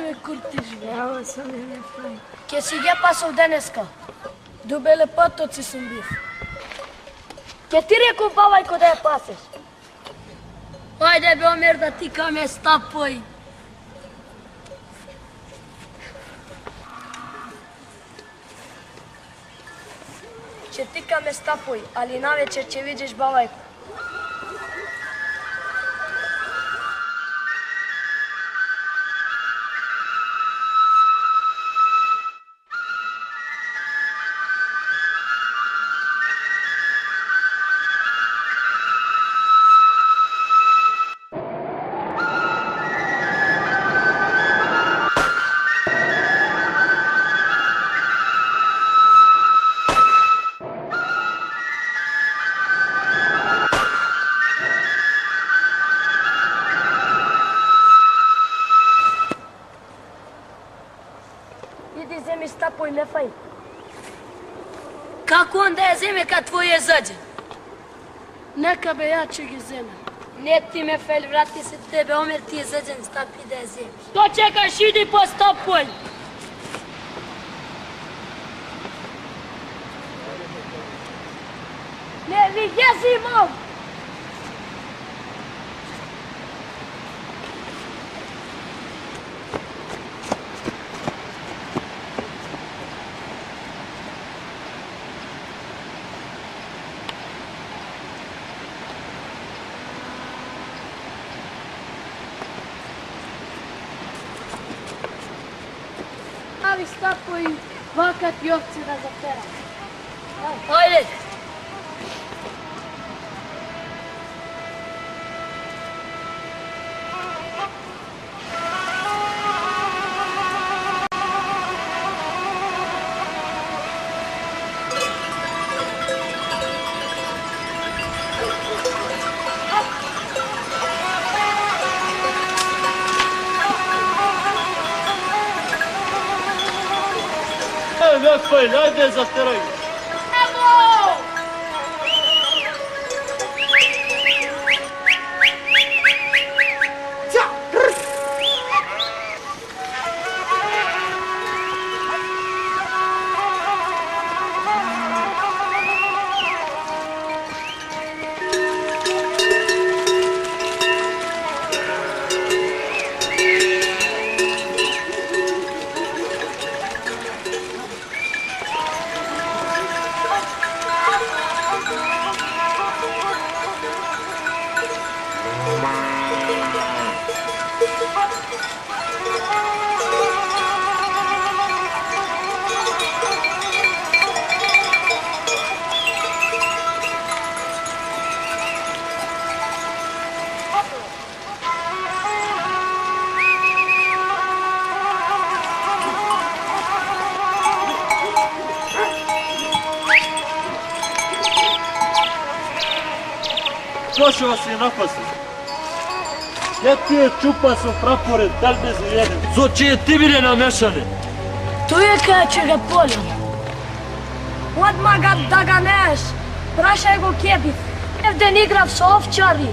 бе, курти живеала сам и не фај. Ке си ги пасов денеска. Дубеле потоци сум бив. Ке ти реков бабајко да ја пасеш. Ајде бе, Омер, да ти каме стапој. Ќе ти каме стапој, али навечер ќе видиш бабајко. Иди земи стапој, не фај. Како он да ја земе кад твој е заđен? Нека бе, ја ќе ги земе. Не ти ме фај, врати се тебе, Омер, ти е заđен, стапи да ја земеш. Што чекаш, иди по стапој. Не ви ја зимам! Ави стапој, вака ти овци да затерам. Ајде! Не фај, ајде затерај. Зошо си напасен? Ја ти е чупа со прапоред, дал без ниједен. Со чие ти биле намешани? Тој е кај ќе га полам. Одма да ga неш, прашај го кеби. Евден играв со овчари.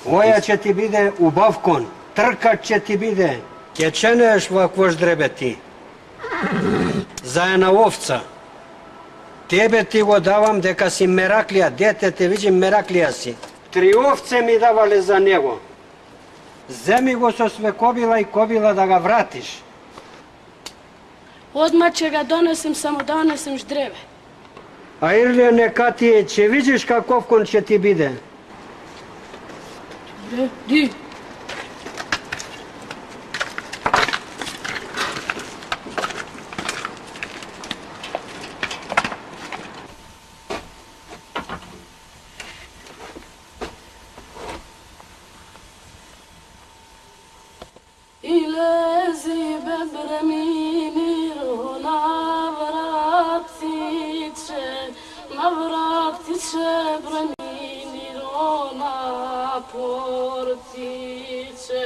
Оја ќе ти биде убав кон, тркат ќе ти биде. Ќе ченеш вакво ждребе ти. За една овца. Тебе ти го давам дека си Мераклија, дете те види Мераклија си. 3 овце ми давале за него. Земи го со свекобила и кобила да ga вратиш. Одма ќе ga донесем, само донесем ждребе. А Ирлија нека ти е, ќе видиш каков кон ќе ти биде. Ди. Ilezi bebreminiro navratiće breminiro na portiće,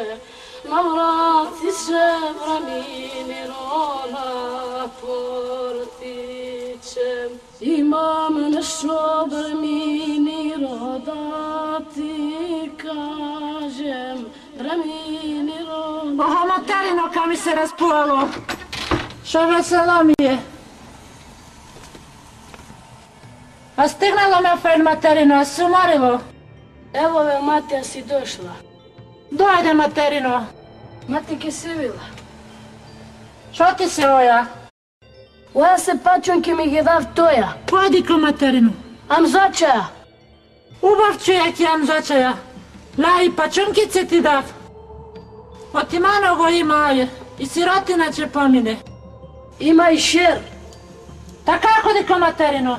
navratiće breminiro na portiće. Imam nešto breminiro da ti kažem, breminiro. Oho, materino, ka mi se raspulalo. Što veselo mi je. A stignalo me fen materino, a se umorilo. Evo ve, Matija, si došla. Dojde materino. Matike si vila. Što ti se oja? Oja se pačunke mi ги дав тоја. Pojdi ko materinu. Am začaja. Ubav čujek jam začaja. La i pačunkice ti dav. Otimano go ima i sirotina će pomine. Ima i šer. Така ходи ко материно.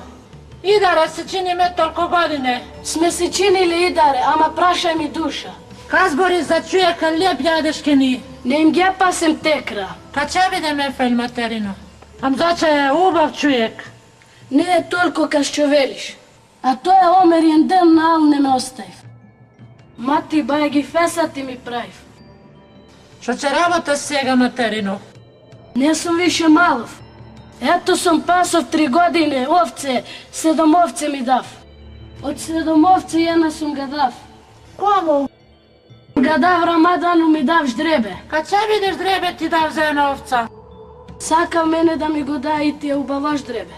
Идара се чини ме толку године. Сме се чинили идаре, ама праша ми душа. Казбори за чујека леп јадешке ни. Не им ги пасем текра. Ка ќе биде мефел материно. Ам зача е убав чујек. Не е толку ка што велиш. А тој омерен ден на ал не ме оставив. Мати бај ги фесати ми правив. Што ќе работа сега материно? Не сум више малов. Ето сум пасов 3 години, овце, 7 овце ми дав. Од 7 овце една сум га дав. Кому? Га дав Рамадану ми дав ждребе. Ка ќе бидеш дребе ти дав за една овца? Сакав мене да ми го дај и тие убаво ждребе.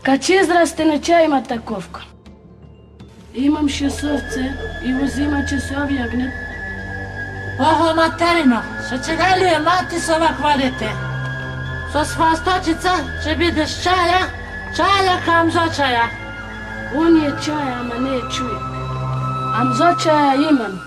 Ка ќе израсте не ќе има таковко. Имам 6 овце и во зима ќе се објагнат. Охо, материно, што ќе га ли е мати со ваква дете? Со своја сточица ќе бидеш чаја кам зочаја. Он е чаја, ама не е чујек. Ам зочаја имам,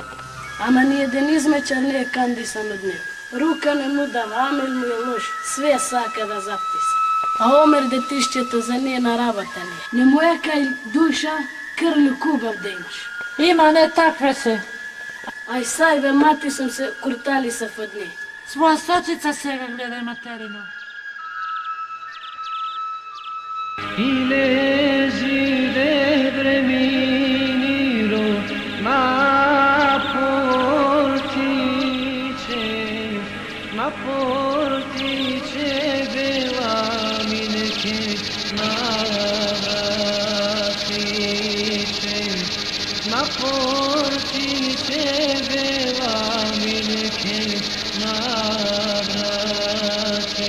ама ни еден измечар не е кандисан од него. Рука не му дава, Амир му е лош, све сака да записа. А Омер детишчето за нејна работа не. Не му е кај душа, крлю кубав да имаш. Има не такве се. Ај сај бе, мати сум се куртали са од неј. Своја сточица сега гледај материно. Ilezi devremiro na portice bela mineke na vratice, na portice bela mineke na vratice.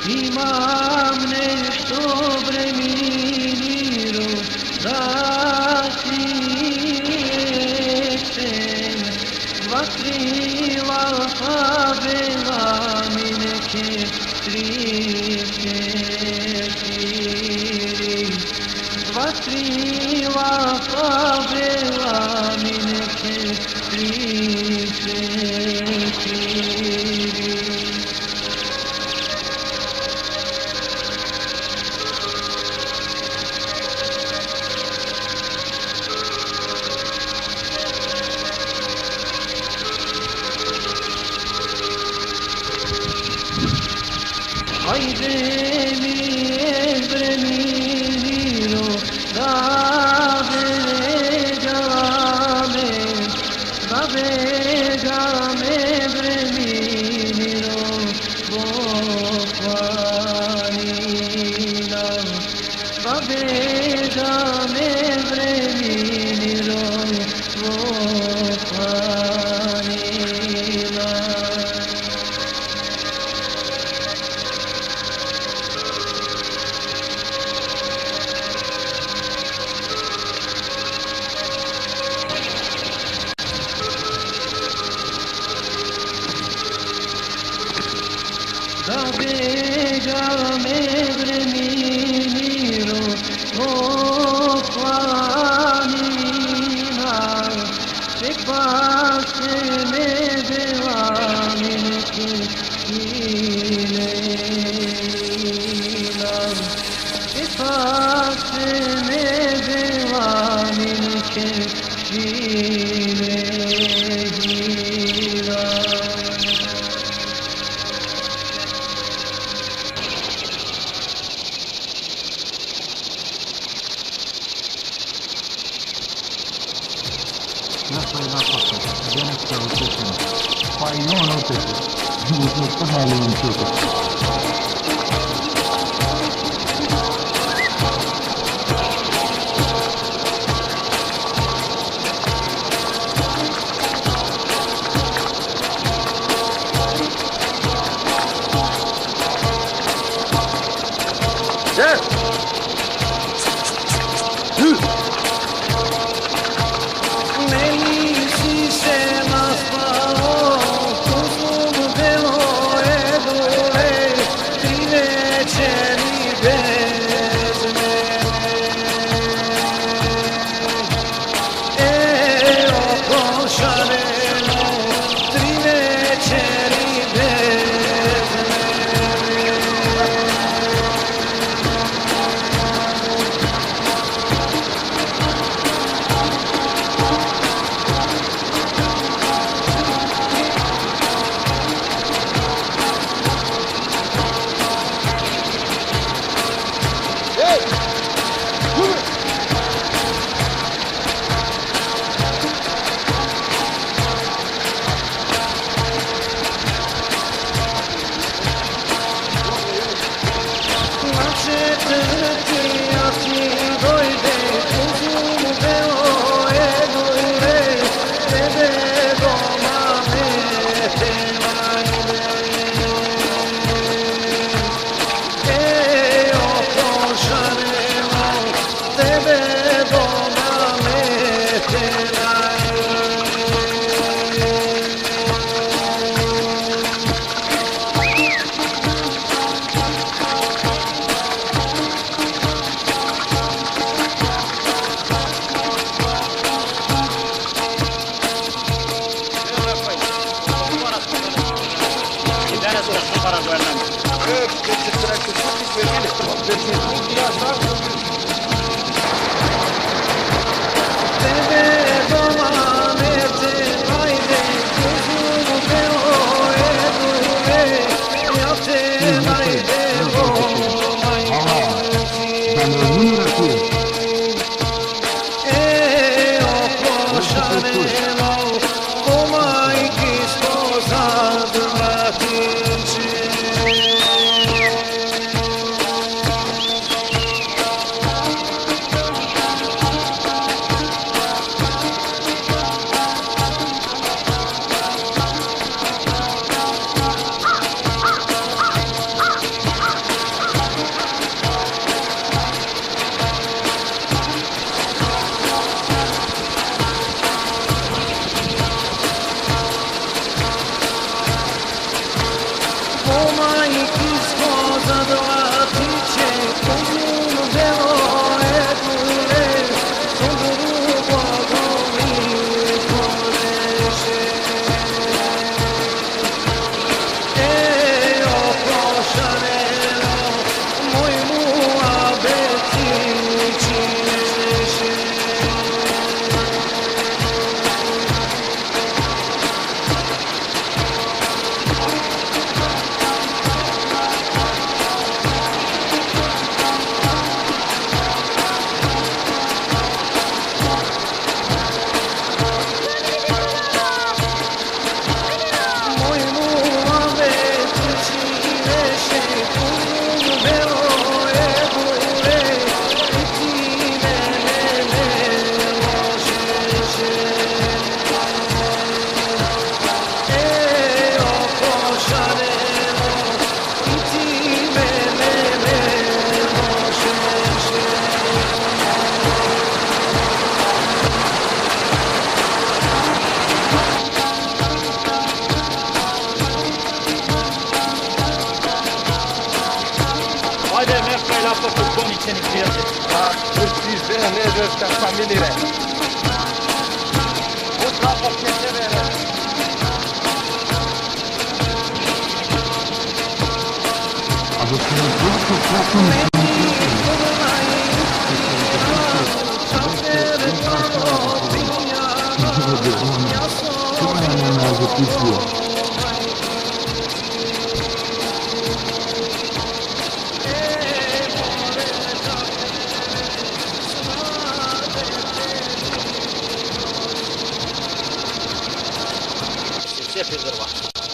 Imam nešto breminiro da ti rečem, 2-3 alfabela mi neke 3-4, 2-3 alfabela mi neke 3-4. Ajde mi je breminiro da Ajde, Mefka i Lapo, pokloničeni prijatelj. A, pusti žene, dečka, familire. Od Lapo će tebe reći.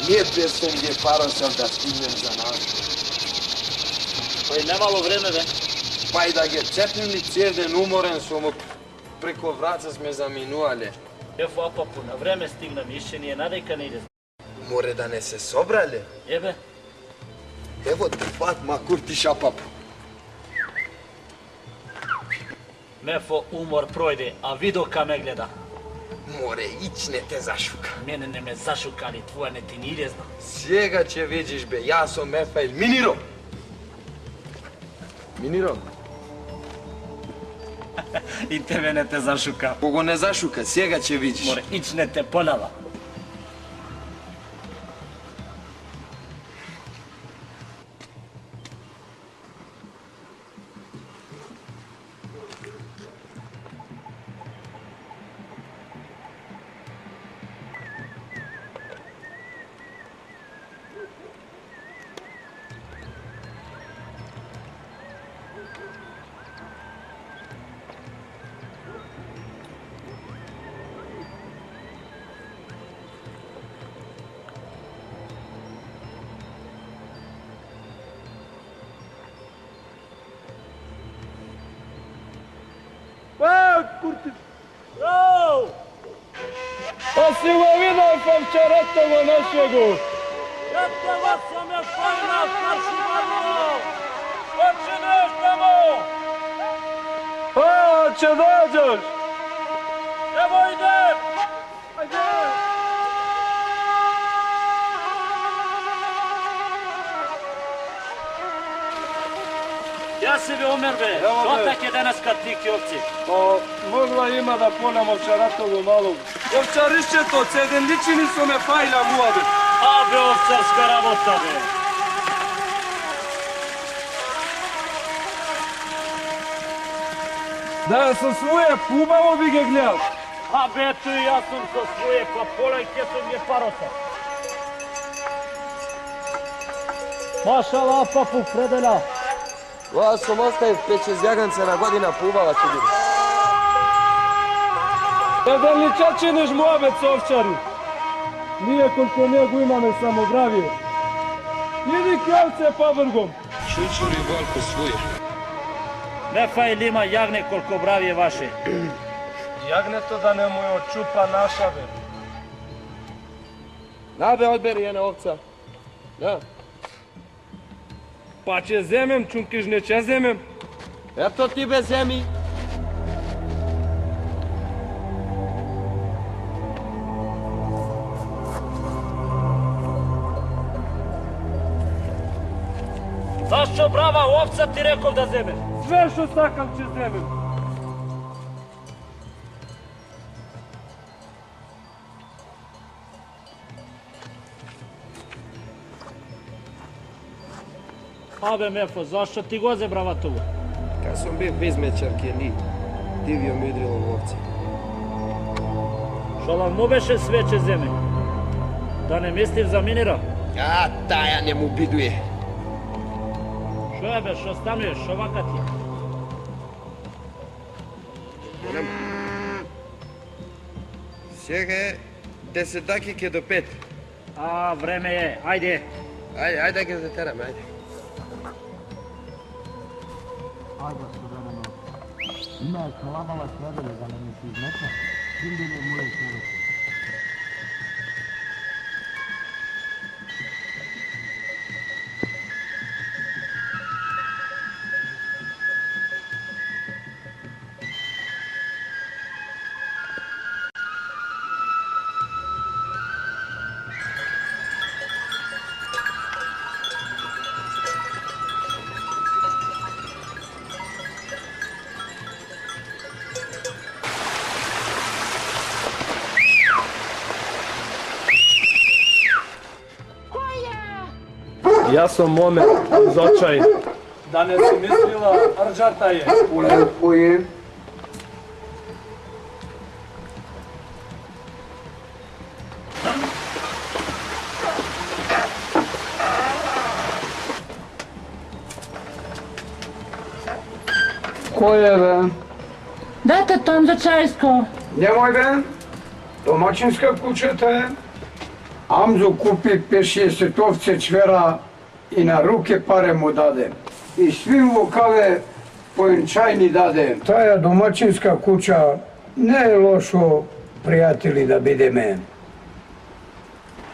Lijepe sam gdje parosam da stignem za nas. Pa i nemalo vreme, be. Pa i da ga čepnili cijel den umoren sam, preko vraca sme zaminuali. Evo, Apapu, na vreme stignem, išće nije nadejka ne ide. More da ne se sobrali? Jebe? Evo te Fatma Kurtiš Apapu. Mefo, umor projde, a vidio ka me gleda. More, ić ne te zašuka. Mene ne me zašukali, tvoja ne ti nije zna. Sjega će vidiš be, ja sam Mefail Miniro. Miniro? I tebe ne te zašuka. Kogo ne zašuka, sjega će vidiš. More, ić ne te ponava. Kurtić! Bravo! Pa si ga vidio Favčaretovo našegu? Eto sam je fajna, naši Marino! Počineš tamo! A, će dođeš? Evo idem! Ajde! Ja si bi Omer be, Evo što be. tak je danas kad ti kjovci? Pa, mogla ima da ponam Ovčaratovu malog. Ovčarišćeto, cedendičini su me fajla muabe. A be ovčarska rabota be! Da sam svoje pubavo bi ga gledal. A be tu i ja sam sa svoje, pa polaj kje sam je parosa. Mašala Apapu predela. Ja sam ostaje 5-6 jaganca na godina pubava će biti. Cedenličačiniš muabet s ovčari. Nije koliko njegu imame samogravije. Idi kjavce pa vrgom. Čučuri volko svoje. Mefa ili ima jagne koliko bravije vaše. Jagne to da ne mu je očupa naša be. Nabe odberi jedna ovca. Da. Pa će zemem, čunkiž neće zemem. Eto ti bez zemi. Zašto brava ovca ti rekao da zeme? Sve što sakam će zemem. Abe Mefo, zašto ti goze bravatovu? Kad sam bio bizmečarke ni, divio mi udrilo u ovce. Šalav mu beše sveće zeme. Da ne mislim za minira? A, taja njemu biduje. Što je be, što stanuješ, što vakat je? Sjega je 10 dakike do 5. A, vreme je, ajde. Ajde da ga zateram, ajde. Јас сум Момер из Очај. Да не си мислила, рđата е. Улепо е. Кој е, бе? Детето за Чајско. Немој, бе. Домачинска куќата е. Амзо купи 5-6 овце чвера и на руке паре му даде. И свим вокаве поенчајни даде. Таја домачинска куќа не е лошо, пријатели, да бидеме.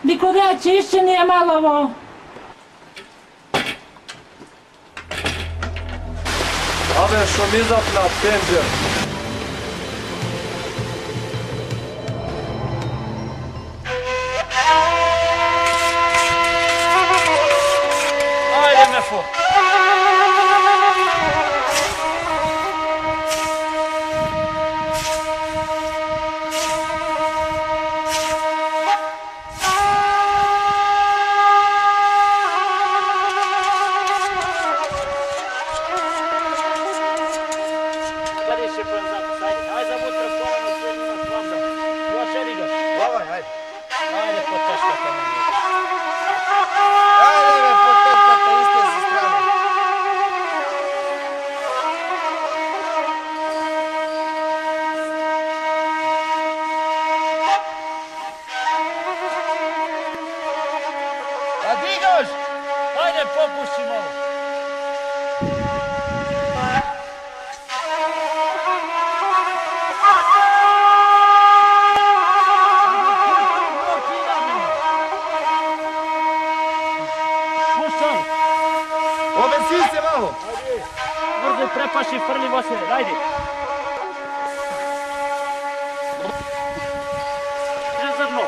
Никодејачи, ишće nije malovo. Абе, шумизав на пенџер. Ајде, Мефо! Препаши, фрли во се, ајде. Резервно.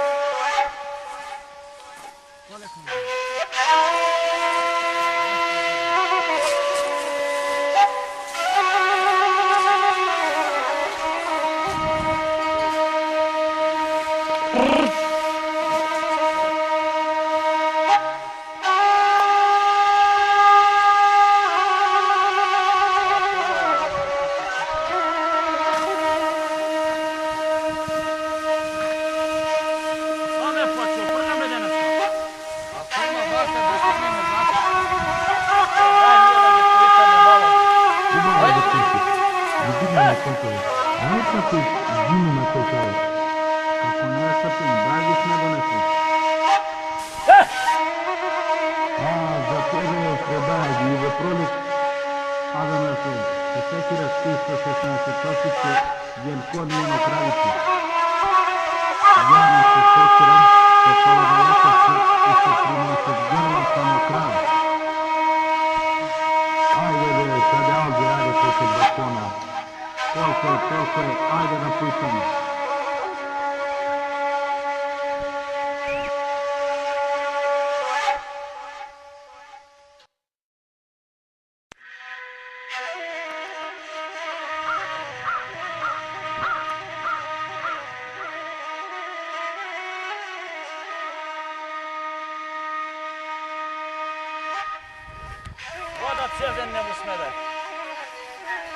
Цел ден не му смеда.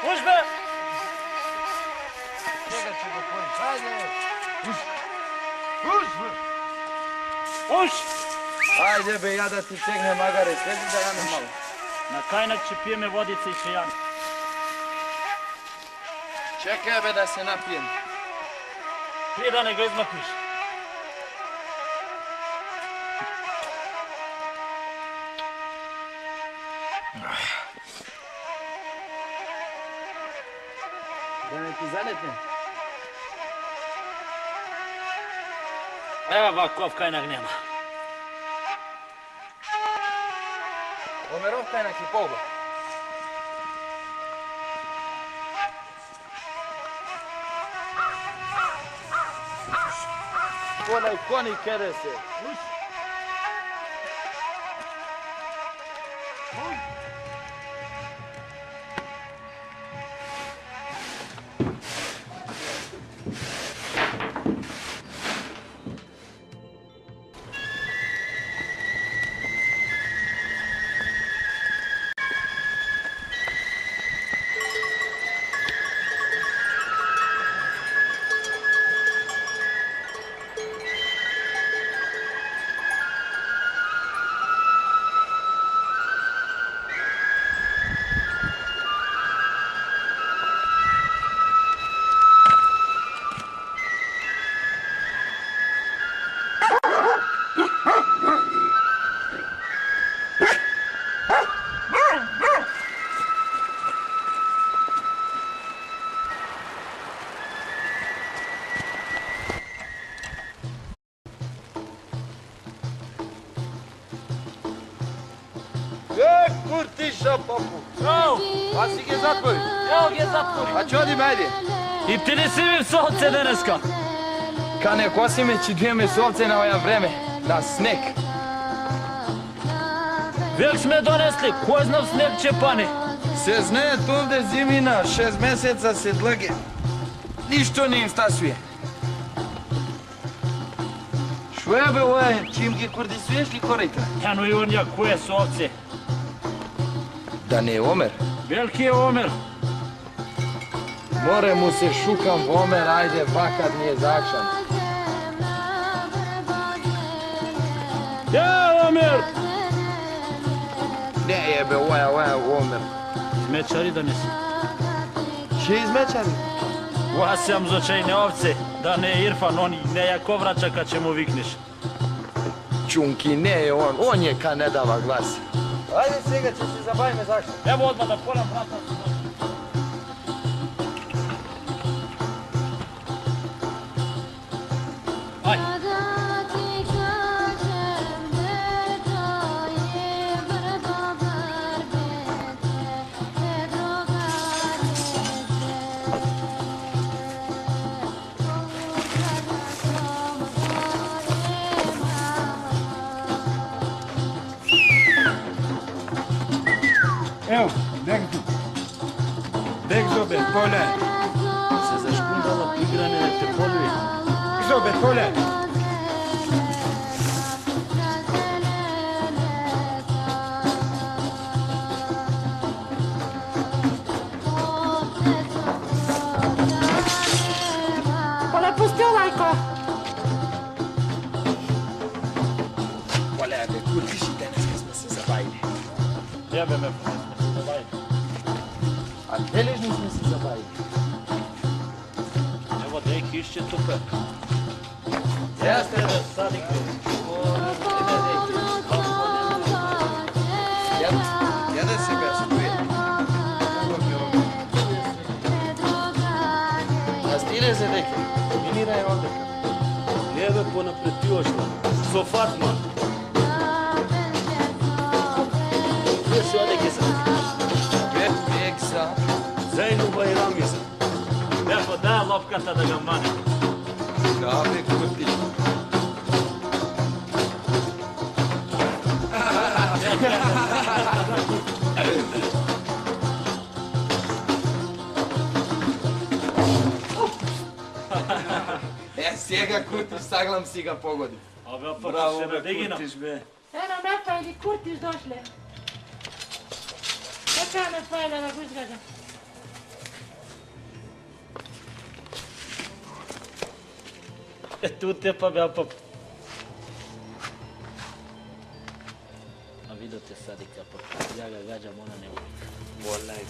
Уж бе! Чекай, че го појдеш. Ајде, бе! Уж бе! Уж! Ајде бе, ја да ти тегне магаре, следи да јаме мало. На кајнак ќе пиеме водица и ќе јаме. Чекај бе да се напием. Прije да не го измакнеш. Да не ти залетне? Ева ваков кајнак нема. Омеров кајнак и полба. Онај кони кеде се. Куртиша, папу. Ау, А си ги затвори. ево ги затвори. А че одиме, ајде. И ти не си ми со овце денеска. Ка не косиме, че дуеме со овце на оја време. На снег. Век сме донесли, кој знав снег че пани. Се знае овде зимина, 6 месеца се длъге. Ништо не им стасуе. Шо е бе оја, че им ги кордисуеш ли корите? Ја но и онја кој е со овце. Да не е Омер. Велики е Омер. Море му се шукам во Омер, ајде, вакат ми е закшан. Ја, Омер! Не е бе оја Омер. Измечари да не си. Че измечари? Оа сам зочајне овце, да не е Ирфан, он не ја коврача кад ќе му викнеш. Чунки, не е он е ка не дава глас. Ајде сега, че се забавиме зашто. Ево одма да полам брата. Ево, Бегзо бе, поле. Се зашкундала игране те полви. Бегзо бе, поле. Поле, пусти лајко. Поле, бе, куртиши, денеска сме се забавили. Ја бе ме забави. А дележни сме се забавили. Ево дејки ишче тупе. Ја сте бе. Садик. Ја да се бе, стои. А стире се деке. Минирај одека. Не бе понапред ти ошла. Со Фатма. Вие си одеке се. Бекса. Зейнуба и Рамиза. Бефо, дај лопката да га мане. Кабе куртиш. Сега куртиш, саглам си га погоди. Абе, опа, се надигина. бе. Ено, мефа или куртиш дошле. Чека ме фајле да го изгадам. Ето те па бе, пап. А видо те садика, пап. Ја га гаđam, она не уви. Волај.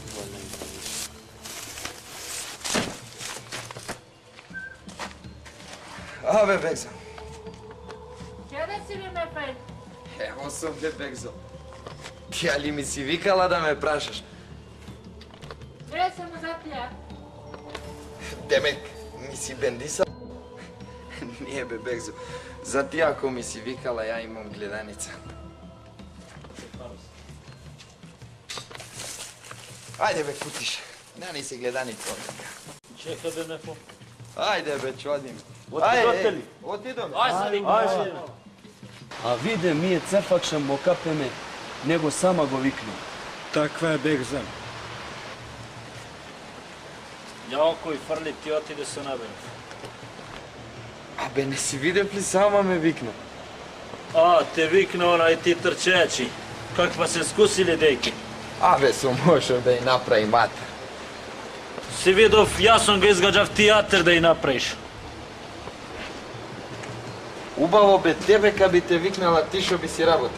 Абе, Бекзо. Кјаде си ли ме фајле? Ево сум бе, Бекзо. Ти али ми си викала да ме прашаш? Е, само за тија. Демек, ми си бендиса? Nije be, Бекзо. За ти ако ми си викала, ја имам гледаница. Ајде бе, кутиш. Не си гледаница одека. Чека бе, Мефо. Ајде бе, чодим. Отидоте ли? Отидоме. Ај, садик. А виде, ние цефакшем го капеме, него сама го викнем. Таква е Бегза. Ја кој фрли ти отиде се наберев. Абе, не си видев ли, сама ме викна. А, те викна она и ти трчејачи. Каква се скусили дејки. Абе, сум мошо да ја направи матер. Си видов, јас сум го изгаđав театар да ја направиш. Убаво бе, тебе ка би те викнала, ти шо би си работа.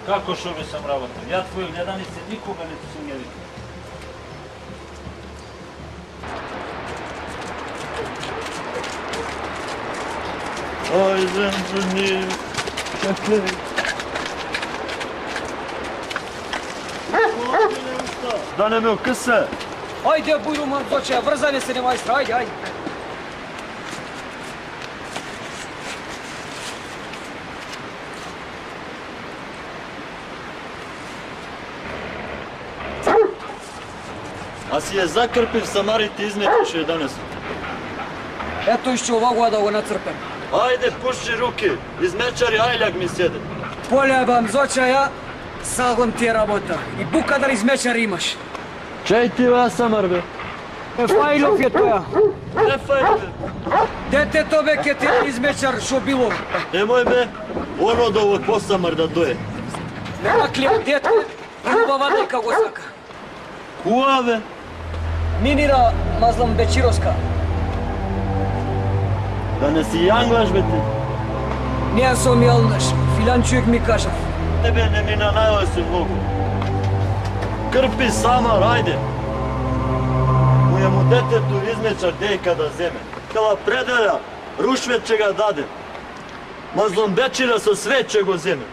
Како шо би сам работил? Ја твои гледаници никога не сум ја викнал. Ой, земјани, да не ме окъса. Ајде, бујро момче, врзане се, немај стра, ајде, ајде. А си ја закрпив самарите измети што ја донесу. Ето ишче оваго да го нацрпем. Ајде, пуши руки, измечари ајляк ми седе. Полјабам зочаја, салгам ти работа. И букадар измечари имаш. Чај ти ова самар, бе? Фајлов е тоја. Не фајле, бе. Детето бе ке ти измечар шо било. Немој, бе, оно да овој посамар да дое. Нема клип дете, убава дека го сака. Куа, бе? Минира Мазлам Бечировска. Да не си јанглаш, бе, ти. Не сум јалнаш, Филанчујек ми кажав. Тебе не ми нанајло си многу. Крпи самар, ајде. Му е му детето измечар дејка да земе. Кала пределја, рушвет ќе ga даде. Мазломбечира со све ќе го земе.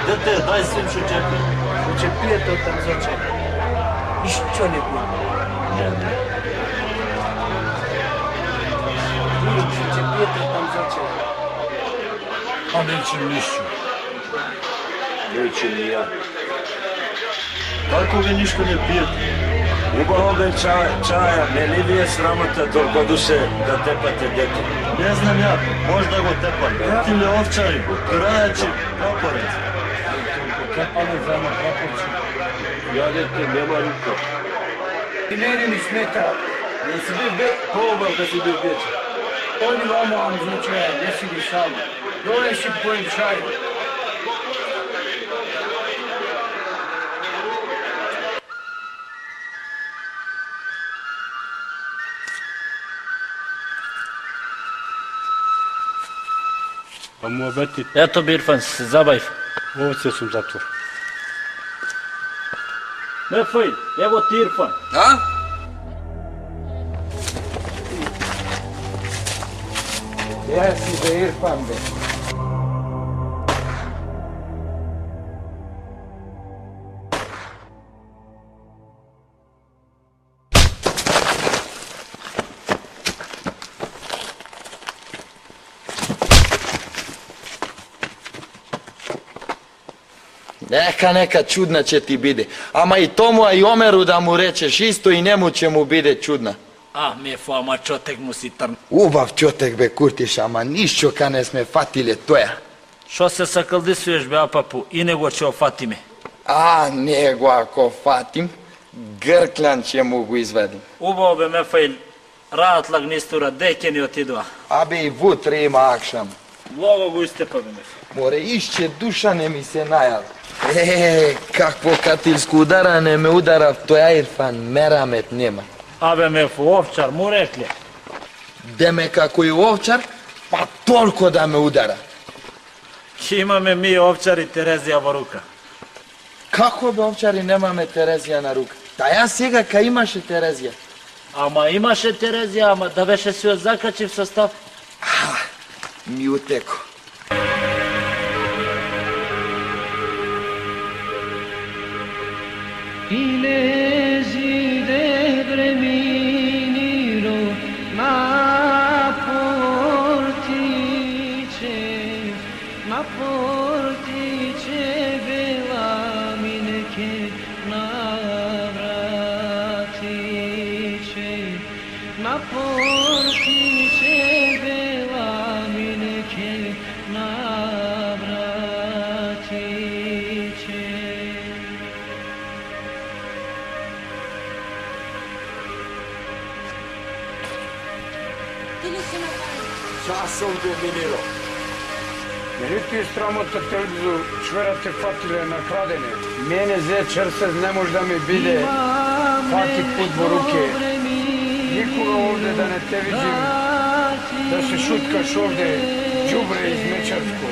Дете, дај свим шо ќе пие. Шо ќе пиете од там зоче? Ишчо не го. Шо ќе пиете од там зоче? А неće nišću. Neće ni ja. Како ви ништо не пиете? Убаво бе чаја, не ли ви е срамота толку душе да тепате дете? Не знам ја, можда го тепам. Ти ле овчари, крајачи, прапорец. Tepane zama praporci. Ја дете нема рука. I meni mi smeta. Не си бив пробав да си бив вече. Oni vamo vam zvučaja, gdje si vi samo. Dole si pojem čaj. Pa mu obeti, Ето Бирфан, се забавив. овце сум затвор. Не фај, ево ти Ирфан. А? Ja si be Irfan be. Нека чудна ќе ти биде. Ама и тому, а и Омеру да му речеш исто и нему ќе му биде чудна. А, ме ама чотек му си трн. Убав чотек бе Куртиш, ама ништо ка не сме фатиле тоја. Шо се сакалдисуеш бе, апапу, и него ќе офатиме. А, него ако фатим, Грклян ќе му го изведим. Убаво бе, Мефаил, раат лагнистура, деке ни отидува. Абе и вутре има акшам. Много го истепа бе, Мефаил. Море, ишće душа не ми се најал. Какво катилско ударане ме удара в тоја Ирфан, мерамет нема. Абе, Мефу, овчар, му рекле. Деме како и овчар, па толку да ме удара. Имаме ми овчари Терезија во рука. Како бе овчари немаме Терезија на рука? Та ја сега ка имаше Терезија. Ама имаше Терезија, ама да беше си ја закачив состав. Ми утеко. Časom bе Миниро. Мени ти срамота телевизу чверате фатиле на крадене. Мене зечер се не може да ми биде фати пут во руке. Никога овде да не те видим, да се шуткаш овде, đubre iz Mečarsko.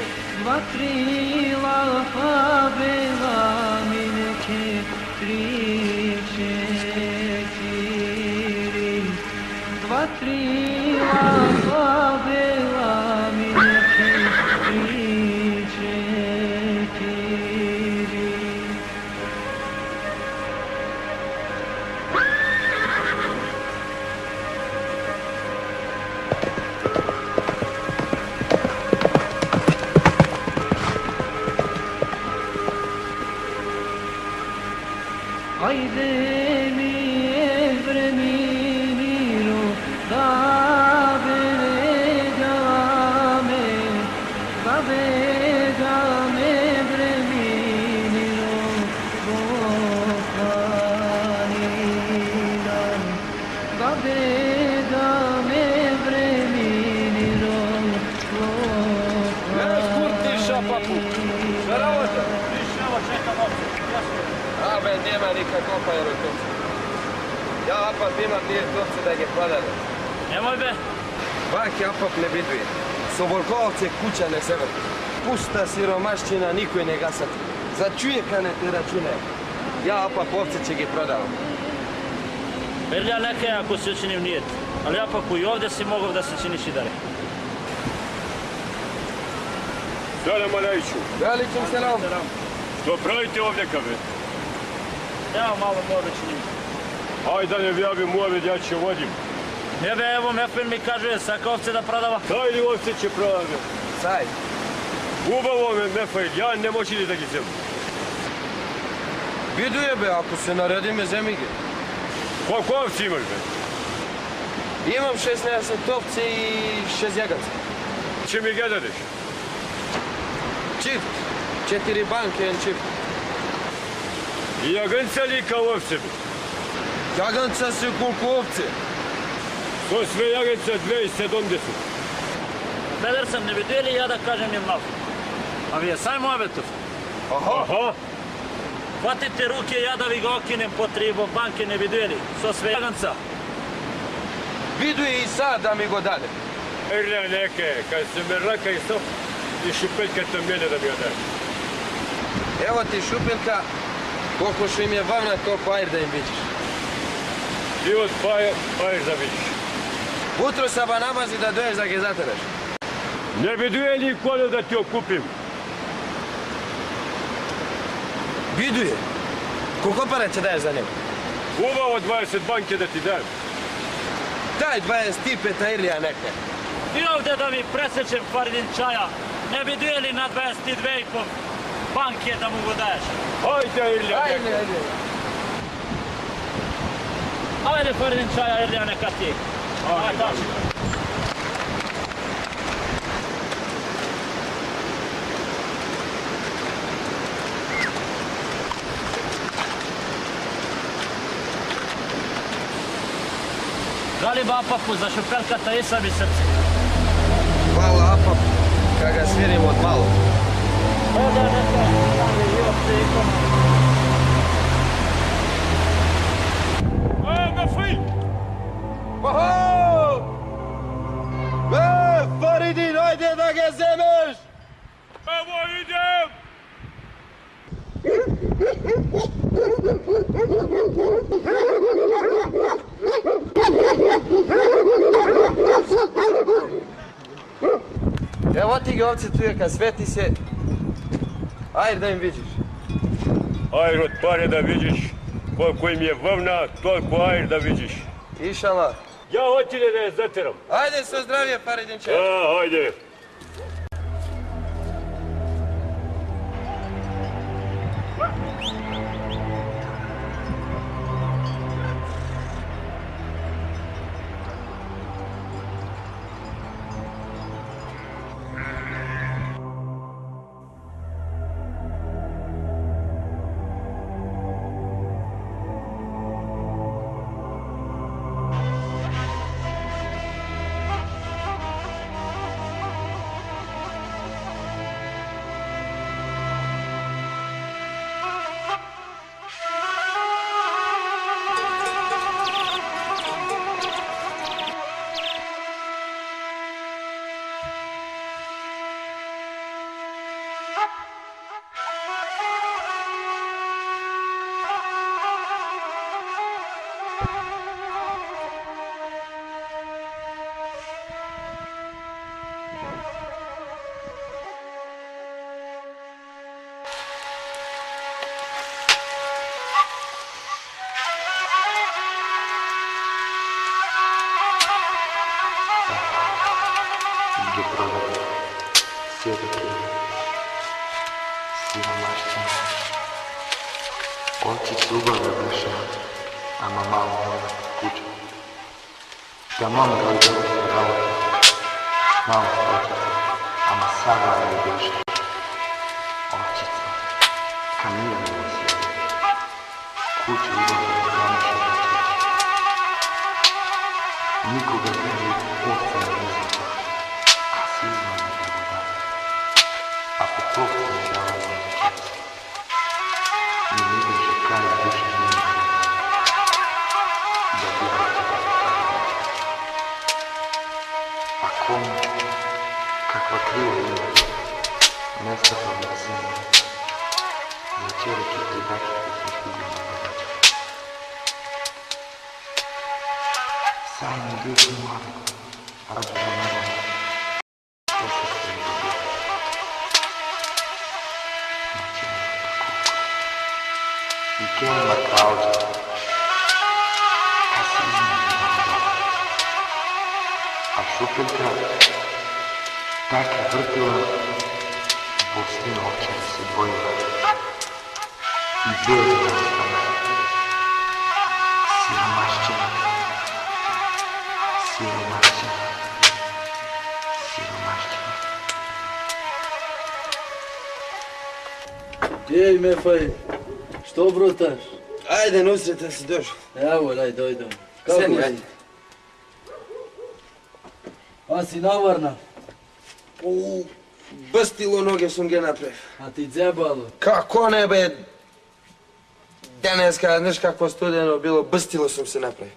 Nema nikakvo aerotovce. Ja apap imam aerotovce da ga prodade. Nemoj be. Baki apap ne biduje. Sobolkovce kuća ne sever. Pusta siromašćina, nikoj ne gasati. Za čujeka ne te račune. Ja apap ovce će ga prodavam. Erlja neke ako se učinim nijet. Ali apap i ovdje si mogao da se činiš i dare. Salam alaikum. Velikim selam. Što pravite ovdje kabe? Ja malo more činim. Ajde da ne javim Muhammed, ja će vodim. Jebe, evo Mehmed mi kaže saka ovce da prodava. Taj li ovce će prodave? Saj. Ubavo me Mehmed, ja ne moći ni da gi zem. Biduje be, ako se naredi me zemige. Koliko ovci imaš be? Imam 16 ovce i 6 jaganca. Če mi ga dadeš? Čift. 4 banke, 1 čift. I jaganca li kao ovce be? Jaganca su koliko ovce? To sve jaganca 2,70. Pedersen, ne vidjeli ja da kažem je malo. A vi je saj Muhammedov. Aha. Hvatite ruke, ja da vi ga okinem po 3 banke, ne vidjeli. So sve jaganca. Viduje i sad da mi go dade. Erlja neke, kad se merlaka i stop, i šupeljka mene da mi ga dade. Evo ti šupilka, koliko što im je vavna, toliko ajr da im vidiš. Život ajr da vidiš. Utro saba namazi da doješ da ga zatereš. Ne biduje li kolo da ti okupim? Biduje. Koliko para će daješ za njega? Ubavo 20 banke da ti dajem. Daj 25 ajrlija neke. I ovdje da mi presečem Faridin čaja, ne biduje li na 22,5 banke da mu go daješ? Ajde, Irlija, Ajde. Ajde, Faridin čaja, Irlija, neka ti. Ajde. Dali ba Apapu za šupelkata i sami srce. Hvala Apap, kad ga svirim od malo. Ovdje neka stane život i ikona. Mefri! Oho! Faridin, ajde da ga zemeš! Evo idem! Evo ti ga ovce tuje, kad sveti se, ajde da im vidiš. Ajde od pare da vidiš, koliko im je vavna, toliko ajde da vidiš. Išala. Ja hoću da je zateram. Ajde sve zdravije, Faridinče. Ajde. Очица убава беше, ама мало мора куча. Таман дојде од работа, мало очица, ама сага не беше. Очица, камија не се. Куча убава нямаше да чече. Никога не би овца не излече, а си измаме да го даде. Ако овца не дава за чече, не беше кај душа не да го даде. Да бягате да го даде. А кому, каква крива има, местата на земја, вечерите и даките се стигна на водача. Сајно бил младо, раđu za mene, posle mi dobio. Noćima tako. I kjenima kauđa, a si izmeni da ga dobro. A šupeljka така vrtila, Bosni očin se bojila. I bedna ostala. Siromašćina. Siromašćina. Siromašćina. Ej, Mefaj, što brutaš? Ajde, Nusreta si došao. Evo, daj, dojdem. Kako Seni, si? ajde. A si navarna? Bstilo noge sam ga napravio. A ti dzebalo? Kako ne be? Daneska, znaš kako studeno bilo, bstilo sam se napravio.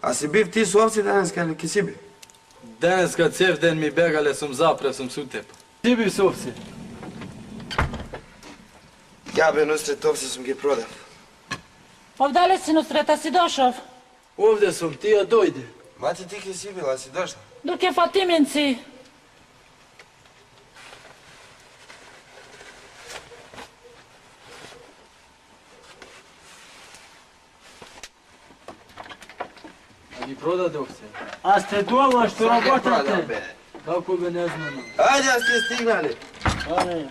A si biv ti su ovci daneska ili ki si biv? Daneska cel den mi begale sam zaprav sam sutepa. Ti bi su ovci? Ja be Nusret, ovci sam ga prodao. Ovdje si Nusreta, si došao? Ovdje sam, ti ja dojde. Mati, ti ki si bila, si došla? Dok je Fatiminci. A vi prodate ovce? A ste doma što работate? Kako be ne znam. Ajde, a ste stignali.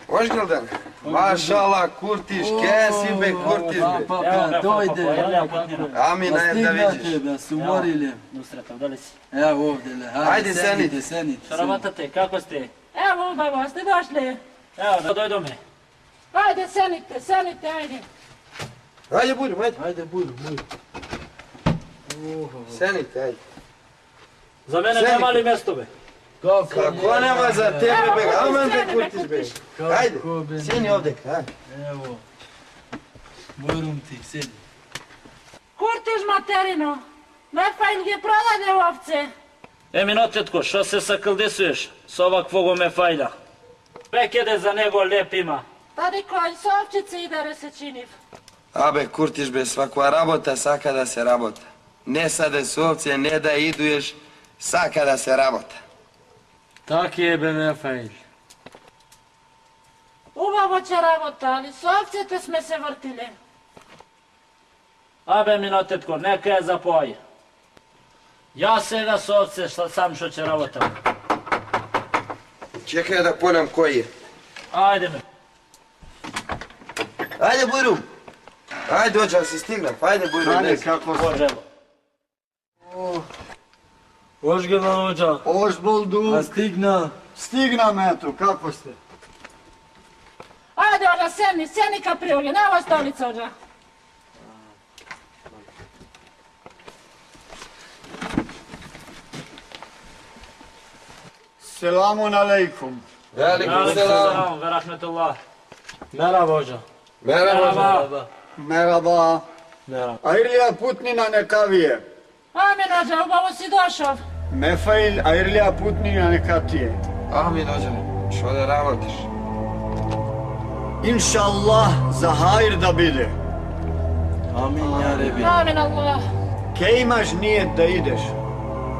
Hoš Gildan? Mašala, kurtiš, kje si be, kurtiš be. Pa, dojde. Amin, ajde da vidiš. Stignate be, su morili. Nusreta, gdje si? Evo ovdje le. Ajde, senite. Senite. Što работate, kako ste? Evo, babo, ste došli. Evo, dojdo me. Ajde, senite, ajde. Ajde, budu, ajde. Ajde, budu. Senite, ajde. Za mene nema li mjesto be? Kako nema za tebe be, aman be kurtiš be. Ajde, be, sjeni ovdje, ajde. Evo. Moram ti, sjedi. Kurtiš materino. Mefajl je prodade ovce. Minutitko, što se sakldisuješ s ovakvog Mefajla? Pek jede za nego lijep ima. Tadi koji s ovčice i da se činiv. Abe, kurtiš be, svakva rabota saka da se rabota. Ne sade su ovce, ne da iduješ, saka da se rabota. Tak je be Mefajl. Ubavo će rabota, ali s ovcete sme se vrtili. Abe, minutitko, neka je zapoj. Ja сега с овце сам што ќе работам. Čekaj da ponam koji je. Ajde me. Ajde, Bujrum. Ajde, dođe, da se stignem. Ajde, Bujrum. Ajde, kako se? Hoš ga nalođa. Hoš boldu. A stigna? Stignam, eto, kako ste? Ajde, ođa, sjeni kaprioli, na ovo stolica, ođa. Selamun alejkum. Velikum selam. Ve rahmetullah. Merhaba hoca. Merhaba. Merhaba. Ayrılya Putnina nekavije. Amin, ođa, ubavo si došao. Mefail ayrılya Putnina nekatije. Amin, ođe. Što da rabotiš? İnşallah za hayır da bide. Amin, ja rebi. Amin, Allah. Ke imaš nijet da ideš?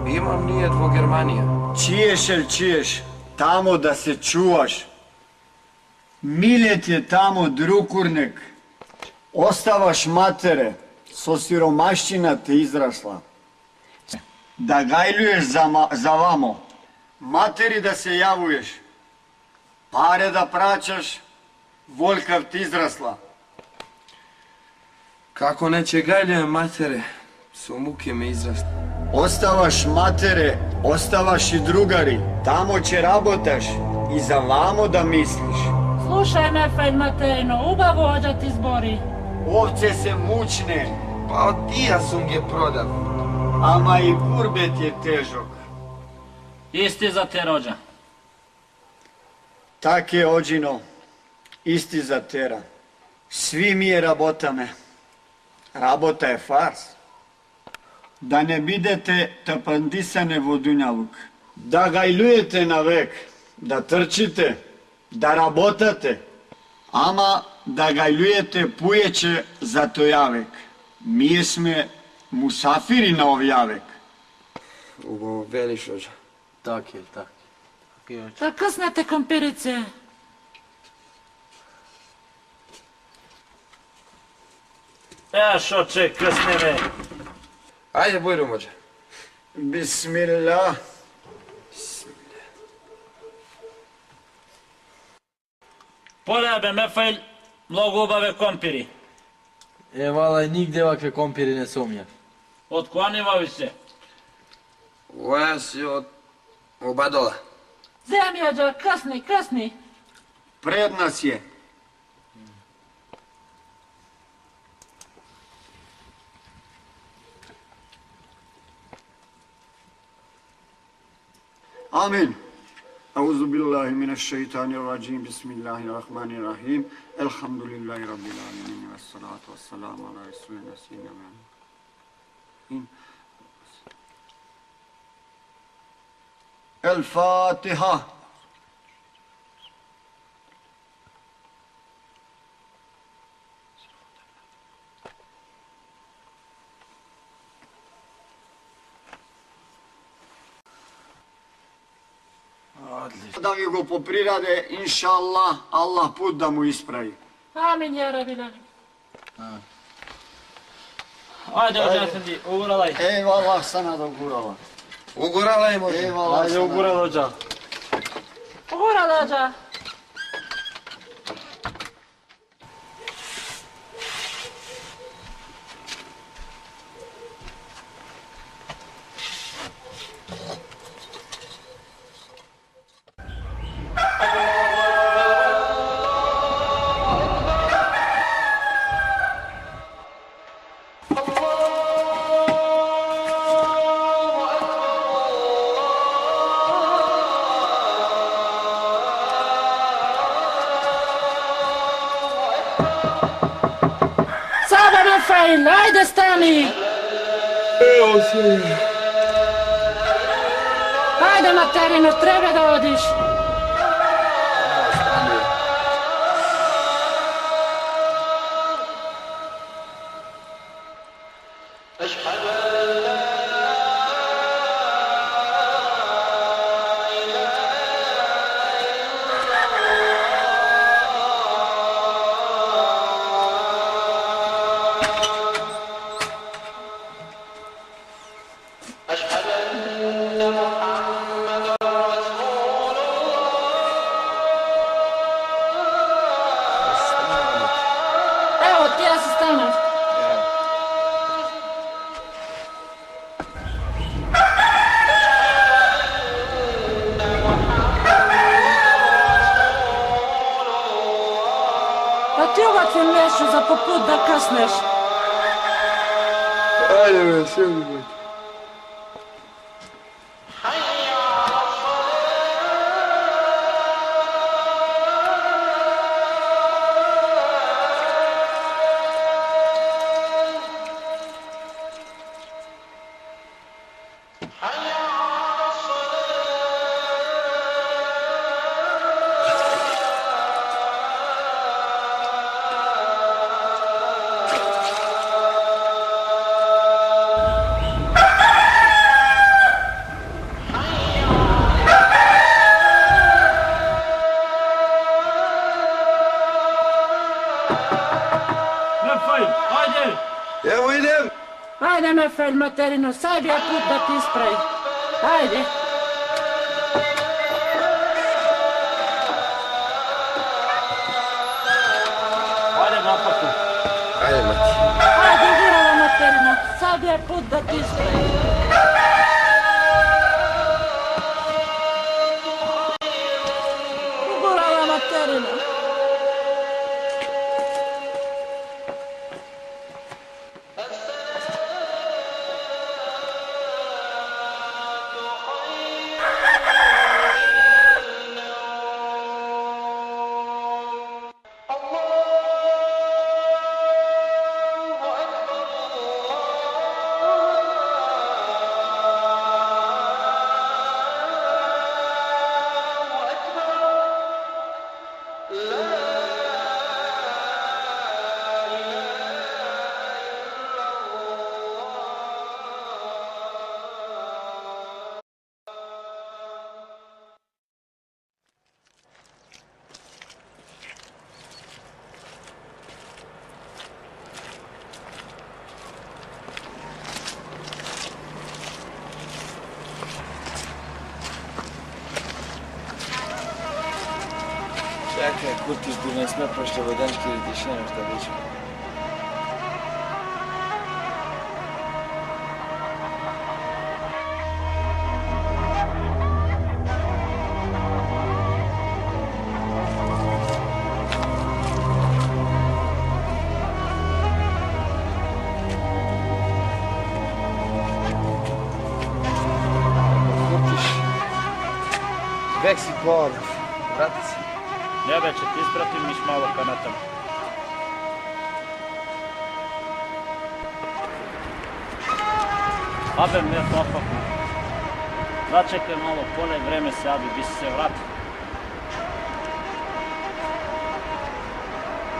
Imam nijet vo Germanija. Čiješ el čiješ, tamo da se čuvaš. Miljet je tamo drukurnek. Ostavaš matere, so siromašćina te izrasla. Da gajljuješ za vamo. Materi da se javuješ. Pare da praćaš, voljkav ti izrasla. Како не чегајле, матере, со муке ме израсти. Оставаш матере, оставаш и другари. Тамо ќе работаш и за вамо да мислиш. Слушај ме, Фајд материно, убаво оđа ти збори. Овце се мучне. Па од тија сум ги продав. Ама и гурбет е тежок. Исти за те роđа. Таке, оđино, исти за тера. Сви ми работаме. Работа е фарс. Да не бидете тапандисане во дуњалук. Да гајлуете навек, да трчите, да работате, ама да гајлуете пујече за тојавек. Ние сме мусафири на овјавек. Убаво велиш, оđа. Так е, так. Та къснете, компирице. Шо че, къснеме. Ајде, бојрум, оđа. Бисмилла. Поле бе, Мефаил, многу убаве компири. Вала, нигде вакве компири не сумја. Од која нива ви се? Оја си од Обадола. Земи, оđа, късни, късни. Пред нас е. آمين. أعوذ بالله من الشيطان الرجيم. بسم الله الرحمن الرحيم. الحمد لله رب العالمين والصلاة والسلام على رسولنا سيدنا محمد. الفاتحة. Да ви го поприраде, инша Аллах, Аллах пут да му исправи. Амин, ја Рабилани. Ајде, оđа седи, угуралај. Eyvallah sana da uğurala. Угорала им, оđа. Eyvallah Ајде, sana. угурал, оđа. Угурала, оđа. Мефаил, ајде стани! Ево се! Ајде, материно, треба да одиш. Ево, ти ја се станеш. Па ти увакви мешу за попут да къснеш. Ајде, бе, седи, бе. Мефаил, ајде! Ево идем! Ајде, Мефаил, материно, сај ја пут да ти исправи. Ајде. Ајде, напаку. Ајде, мати. Ајде. е пут да ти исправи. Горава материна. Čekaj, kutiš bi ne sme prošte vodenčki ili tišine šta biće. Kutiš, vek si pola, vrati se. Ne bе, će ti ispratim miš malo kanatom. Abe me popaku. Začekaj malo, pole vreme se, abi bi se vratio.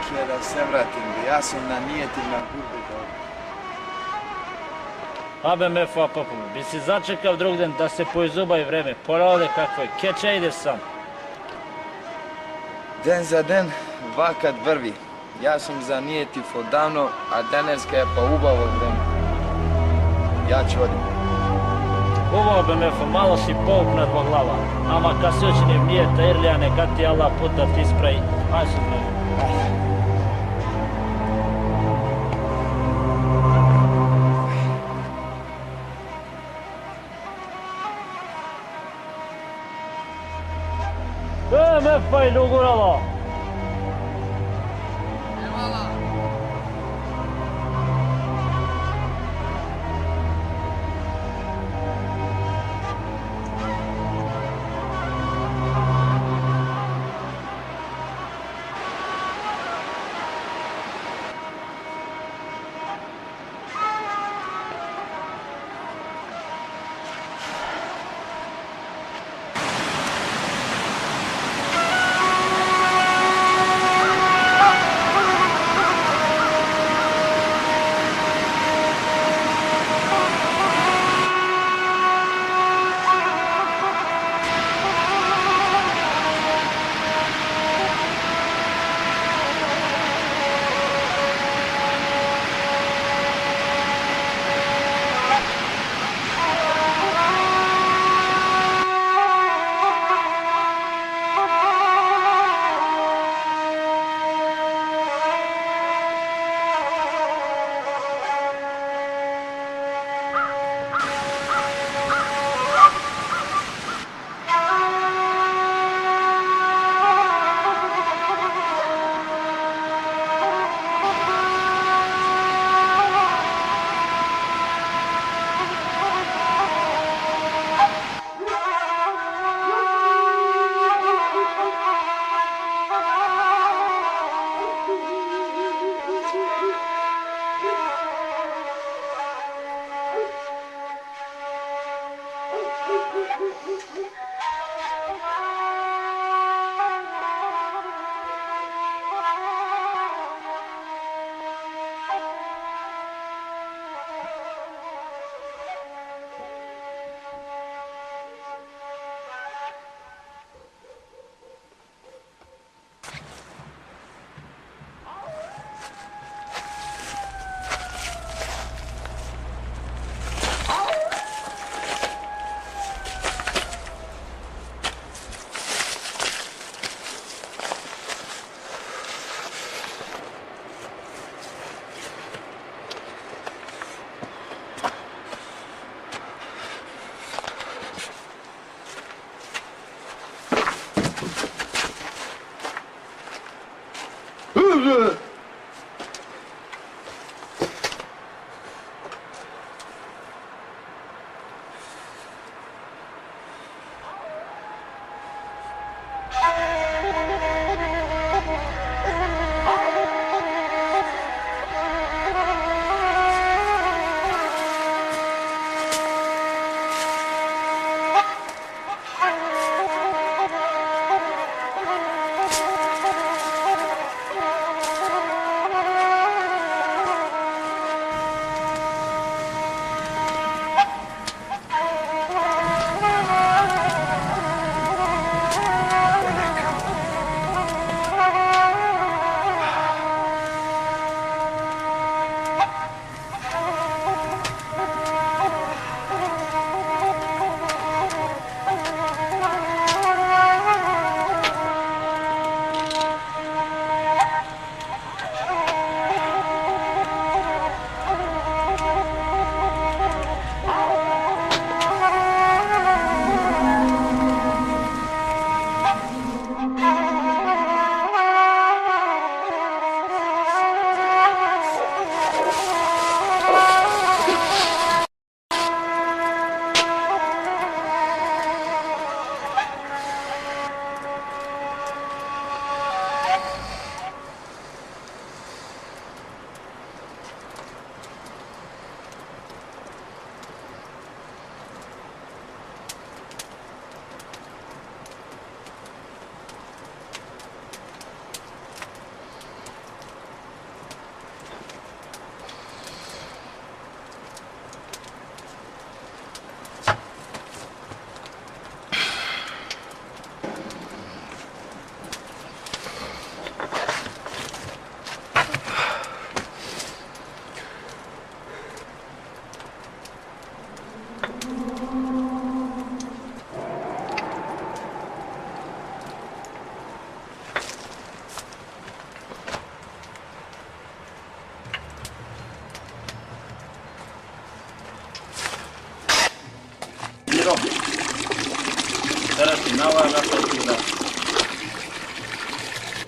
Kje da se vratim, ja sam nanijetil na gurbe dobro. Abe me popaku, bi si začekao drug den da se poizuba i vreme. Pole ovde kako je, keće ideš sam. Den za den vakat vrvi. Ja sam zanijetiv odavno, a daneska je pa ubavo vreme. Ja ću odim. Uvao bi me malo si pouknat po glava. Ama kad se očinim nije ta irlija, neka ti Allah puta ti ispravi. Aj se vreme. Me fai luguralo.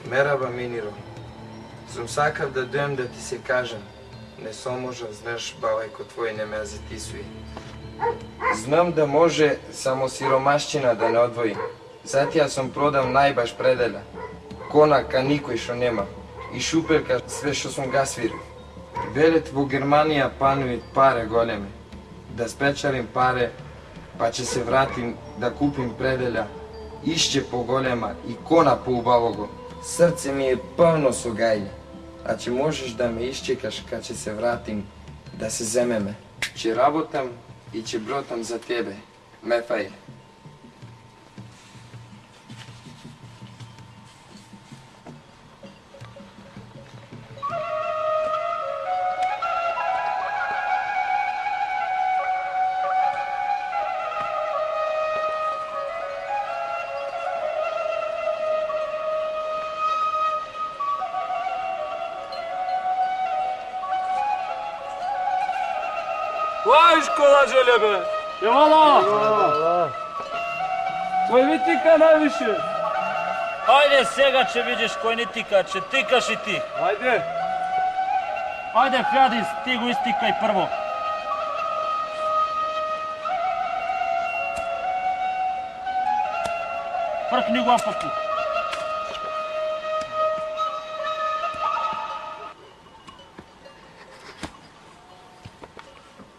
Мераба, Миниро. Сум сакав да дојам да ти се кажам. Не сум можав, знаеш, бабајко твој не ме азетисуи. Знам да може само сиромашчина да не одвои. Затоа сум продал најбаш пределя. Конака никој шо нема. И шуперка све што сум га свирил. Велет во Германија пануит паре големи. Да спечалим паре, па ќе се вратим да купим пределя, ишќе поголема и кона поубавого. Срце ми е пълно со гајле. А ќе можеш да ме исчекаш кога ќе се вратим, да се земеме. Ќе работам и ќе бротам за тебе, Мефаил. Лајшко лажеле, бе! Јавала! Кој ви тика највише? Ајде сега ќе видиш кој не тика, ќе тикаш и ти. Ајде! Ајде, Фјадис, ти го истикај прво. Пркни го апаку.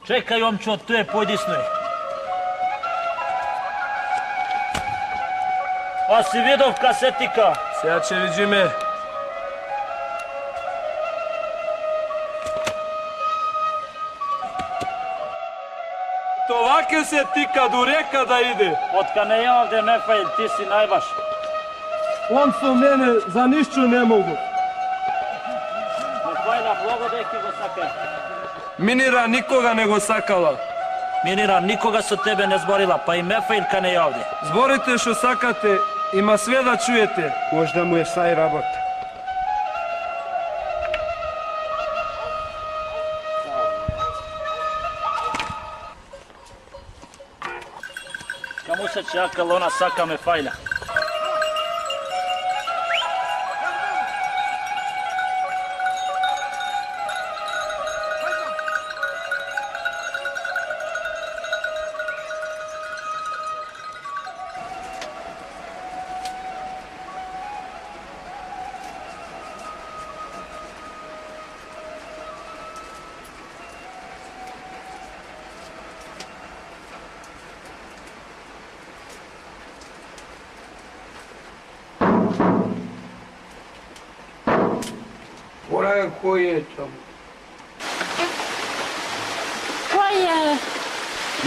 Чекај, омчо, туе појдисној. А си видов касетика? Сега ќе видиме. Това ке се тика до река да иде. Отка не ја овде, Мефаил, ти си најбаш. Он со мене за ништо не могу. Мефаила, много деки го сака. Минира никога не го сакала. Минира никога со тебе не зборила, па и Мефаилка не ја овде. Зборите што сакате, има све да чуете. Можда му е сај работа. Каму се чакал, она сака Мефаила. Кој е таму? Кој е?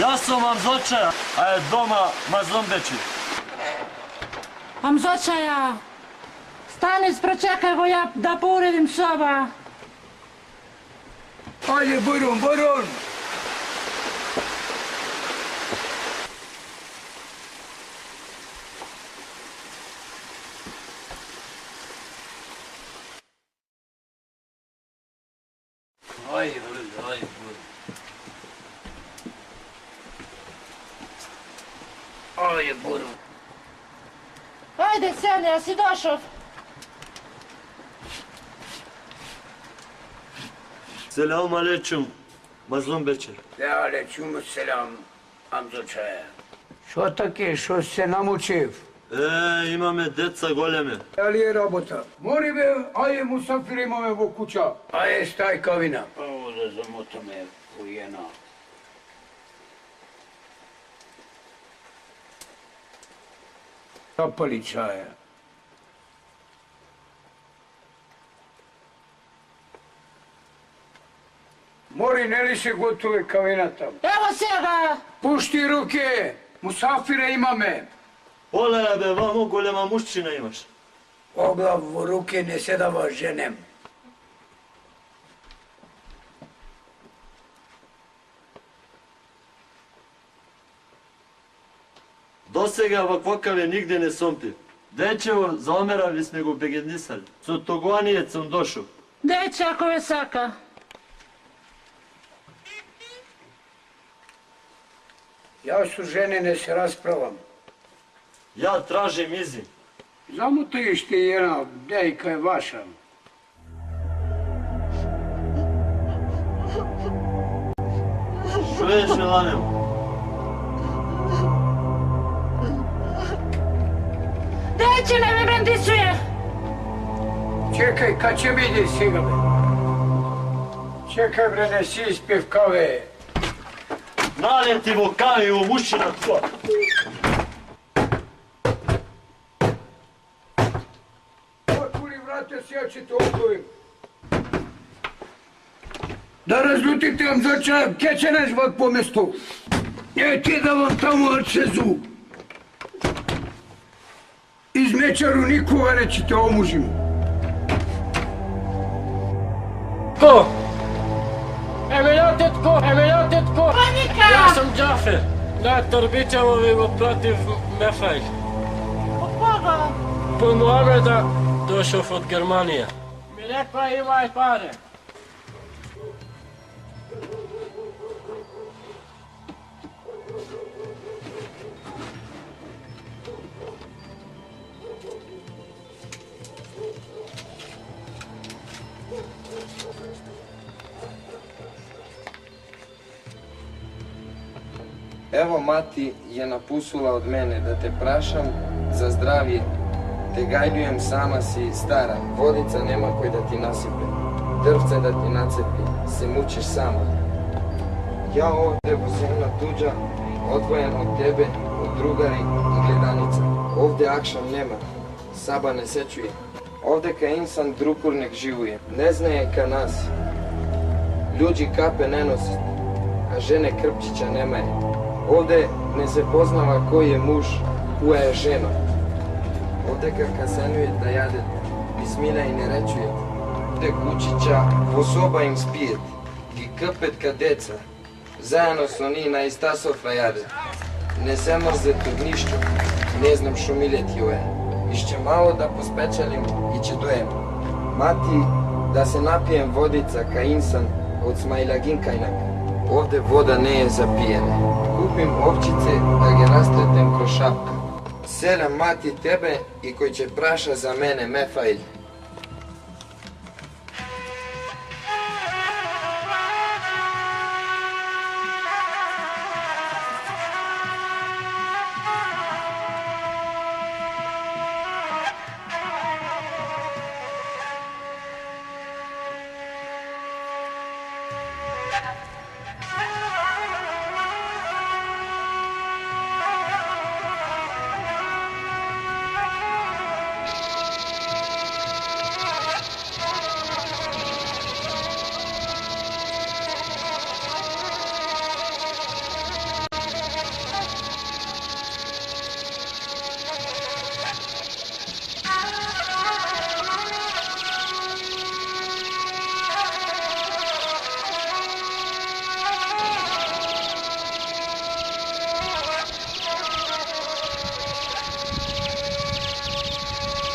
Јас сум Амзочаја, а е дома Мазлумбечи. Амзочаја, стани, прочекај го ја да поуредим соба. Ајде, Бурун, Бурун! Ајде, сени, а си дошов? Селам алейкум, Мазлумбечи. Алейкум селам, Амзочаја. Шо таке, шо се намучив? Имаме деца големе. Дали е работа? Мори бе, ајде мусафир имаме во куќа. Ајде, стај кавина. Ово да замотаме ујена. Запали чаја. Мори, не ли се готове кавината? Ево сега! Пушти руке! Мусафира имаме! Оле, бе, вамо голема мушчина имаш. Оглав во руке не се дава женем. Досега ваквакаве нигде не сум пив. Дечево заомерави сме го бегеднисали. Со тогуанијет сум дошол. Дече, ако ве сака. Јас со жене не се расправам. Ја тражим изин. Замутаиште една дејка е ваша. Што е желанем? Дејче не ме бендисуе! Чекај, кад ќе биде сега, бе? Чекај, бре, не си испив каве. Налем ти во кави у ушина твоја. Отвори врата, сега ќе те отворим. Да разлютите вам зача, ке ќе не звак по место. Не ти да вам таму да чезу. Измечару никога не ќе те омужим. Ко? Емилјотетко! Емилјотетко! Паника! Јас сум Џафер. Да, Торбичево го против Мефајл. По кога? По Муамеда дошов од Германија. Ми рекла имај паре. Ево мати ја напусула од мене да те прашам за здравје. Те гајдуjem сама си стара, водица нема кој да ти насипе, дрвце да ти нацепи, се мучиш сама. Ја овде во земја туѓа, одвоен од тебе, од другари и гледаница. Овде акшам нема, саба не се чуе. Овде ка инсан друкурник живуе, не знае ка нас. Луѓи капе не носат, а жене крпчиќа немае. Овде не се познава кој е муж, која е жена. Овде ка сенујат да јадет, бисмила и не речујат. Овде кучиќа во соба им спиет, ги кпет ка деца. Заедно со нив на иста софра јадет. Не се мрзет од ништо, не знам шо милет ја е. Ишće мало да поспечалим и ќе доем. Мати, да се напием водица ка инсан од смајлагин кајнак. Овде вода не е за пиене. Купим овчице да ги растретем кроз шапка. Селам мати тебе и кој ќе праша за мене Мефајл.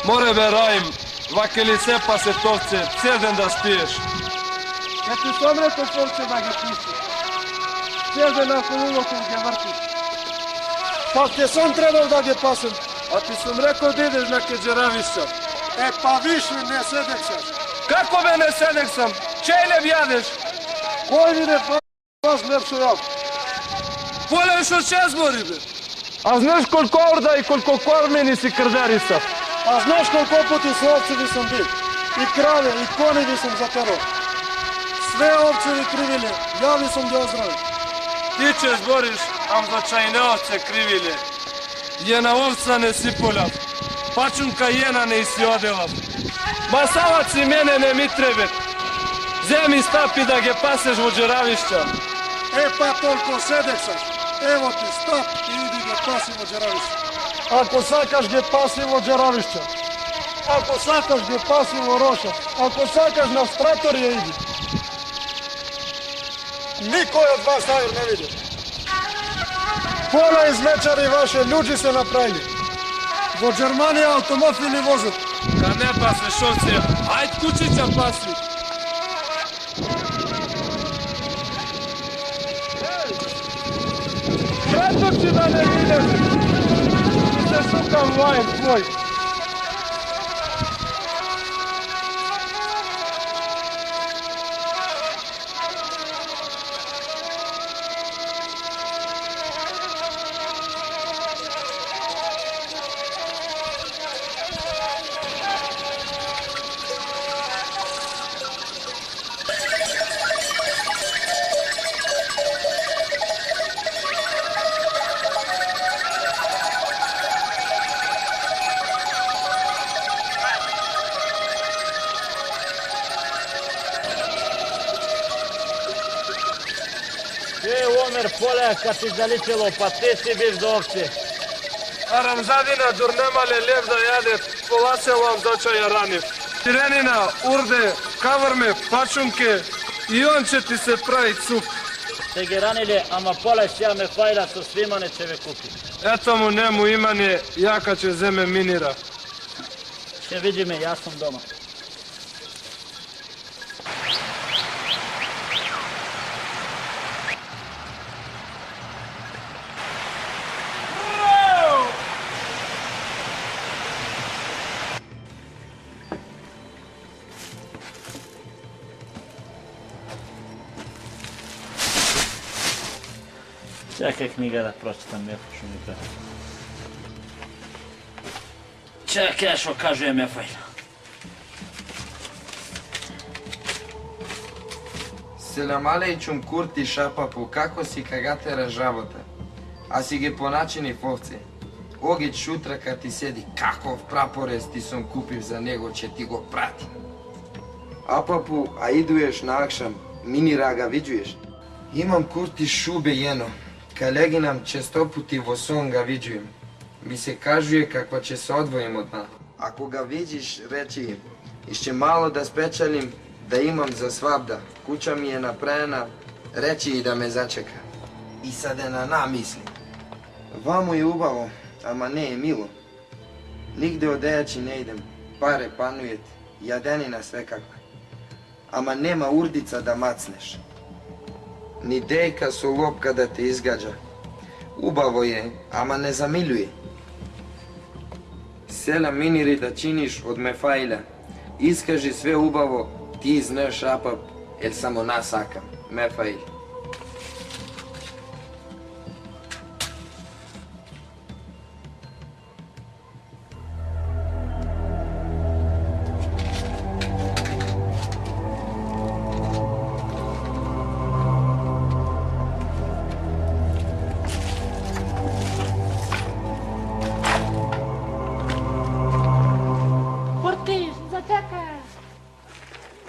Море бе Раим, ваке ли се па се товце, цел ден да спиеш. Ке ти сам рекол товце да ги пише. Цел ден на колулото ги врти. Па те сам требал да ги пасем. А ти сум рекол да идеш на кеđеравишća. Па виш не седек саш. Како бе не седек сам? Чеј леп јадеш? Кој ви не пас леп со јав? Поле шо чезбори бе. А знаеш колко орда и колко кормени си крдариса? А знаеш колко пути со овцеви сум бил? И краве, и кони ви сум затерал. Све овцеви кривиле, ја ви сум ги оздравил. Ти че збориш, ам за чајнеовце кривиле. Јена овца не си полав, пачунка јена не си оделав. Масалаци мене не ми требе. Земи стапи да ги пасеш во џеравишća. Па толку седек саш. Ево ти стап и иди ги паси во џеравишća. Ако сакаш ги паси во џеравишća. Ако сакаш ги паси во Роша. Ако сакаш на Страторија иди. Никој од вас најер не види. Пола измечари ваше луѓи се направили. Во Германија автомобили возат. Ка не пасе шовце, ајд кучиća паси. Преток си да не видеш. Се сукам лајн твој. Амер поле kad si zalitilo, pa ti si biv do ovce. A Рамзадина дур немале лев да јаде, поласелам зачаја ранив. Тиренина, урде, каврме, пачунке и он ќе ти се прави цуп. Те ги ранили, ама поле сја ме фајла со свимане ќе ве купи. Ето му нему имане, јака ќе земе минира. Ще видиме, јас сум дома. Čekaj knjiga da pročitam, Mefo što mi kaže. Čekaj što kaže Mefo. Селам алејчум Курти Шапапу, како си кагате ражавота? А си ги поначини в овце. Огид шутра ка ти седи, каков прапорез ти сум купив за него, че ти го прати. Апапу, а идуеш на акшам, мини рага видуеш? Имам Курти шубе јено. Калеги нам често пути во сон га виджуем. Ми се кажуе каква ќе се одвоим од на. Ако га видиш, речи им. Ишće мало да спечалим, да имам за свабда. Куќа ми е направена, речи и да ме зачека. И саде на намисли. Ваму е убаво, ама не е мило. Нигде одејачи не идем. Паре панујет, јаденина свекаква. Ама нема урдица да мацнеш. Ни дејка со лопка да те изгаđа. Убаво е, ама не замилуе. Села минири да чиниш од Мефајля. Искажи све убаво, ти знаеш Апап, ел само нас сакам. Мефајл.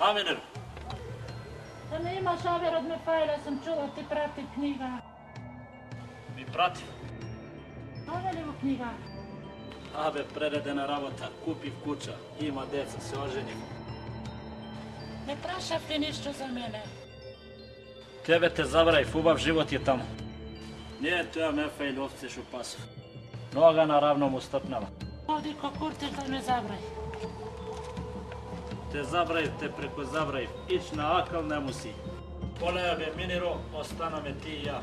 Аминер. Да не имаш авер од Мефајля, сум чула ти прати книга. Ми прати? Ова ли во книга? Абе, прередена работа, купив куќа, има деца, се оженив. Не прашав ти ништо за мене. Тебе те забраив, убав живот е таму. Не е тоја Мефајл овце шо пасов. Нога наравно му стъпнала. Оди ко Куртиш да ме забрај. Те забраив, те преко забраив, ич на акал не му си. Полеја бе миниро, останаме ти и ја.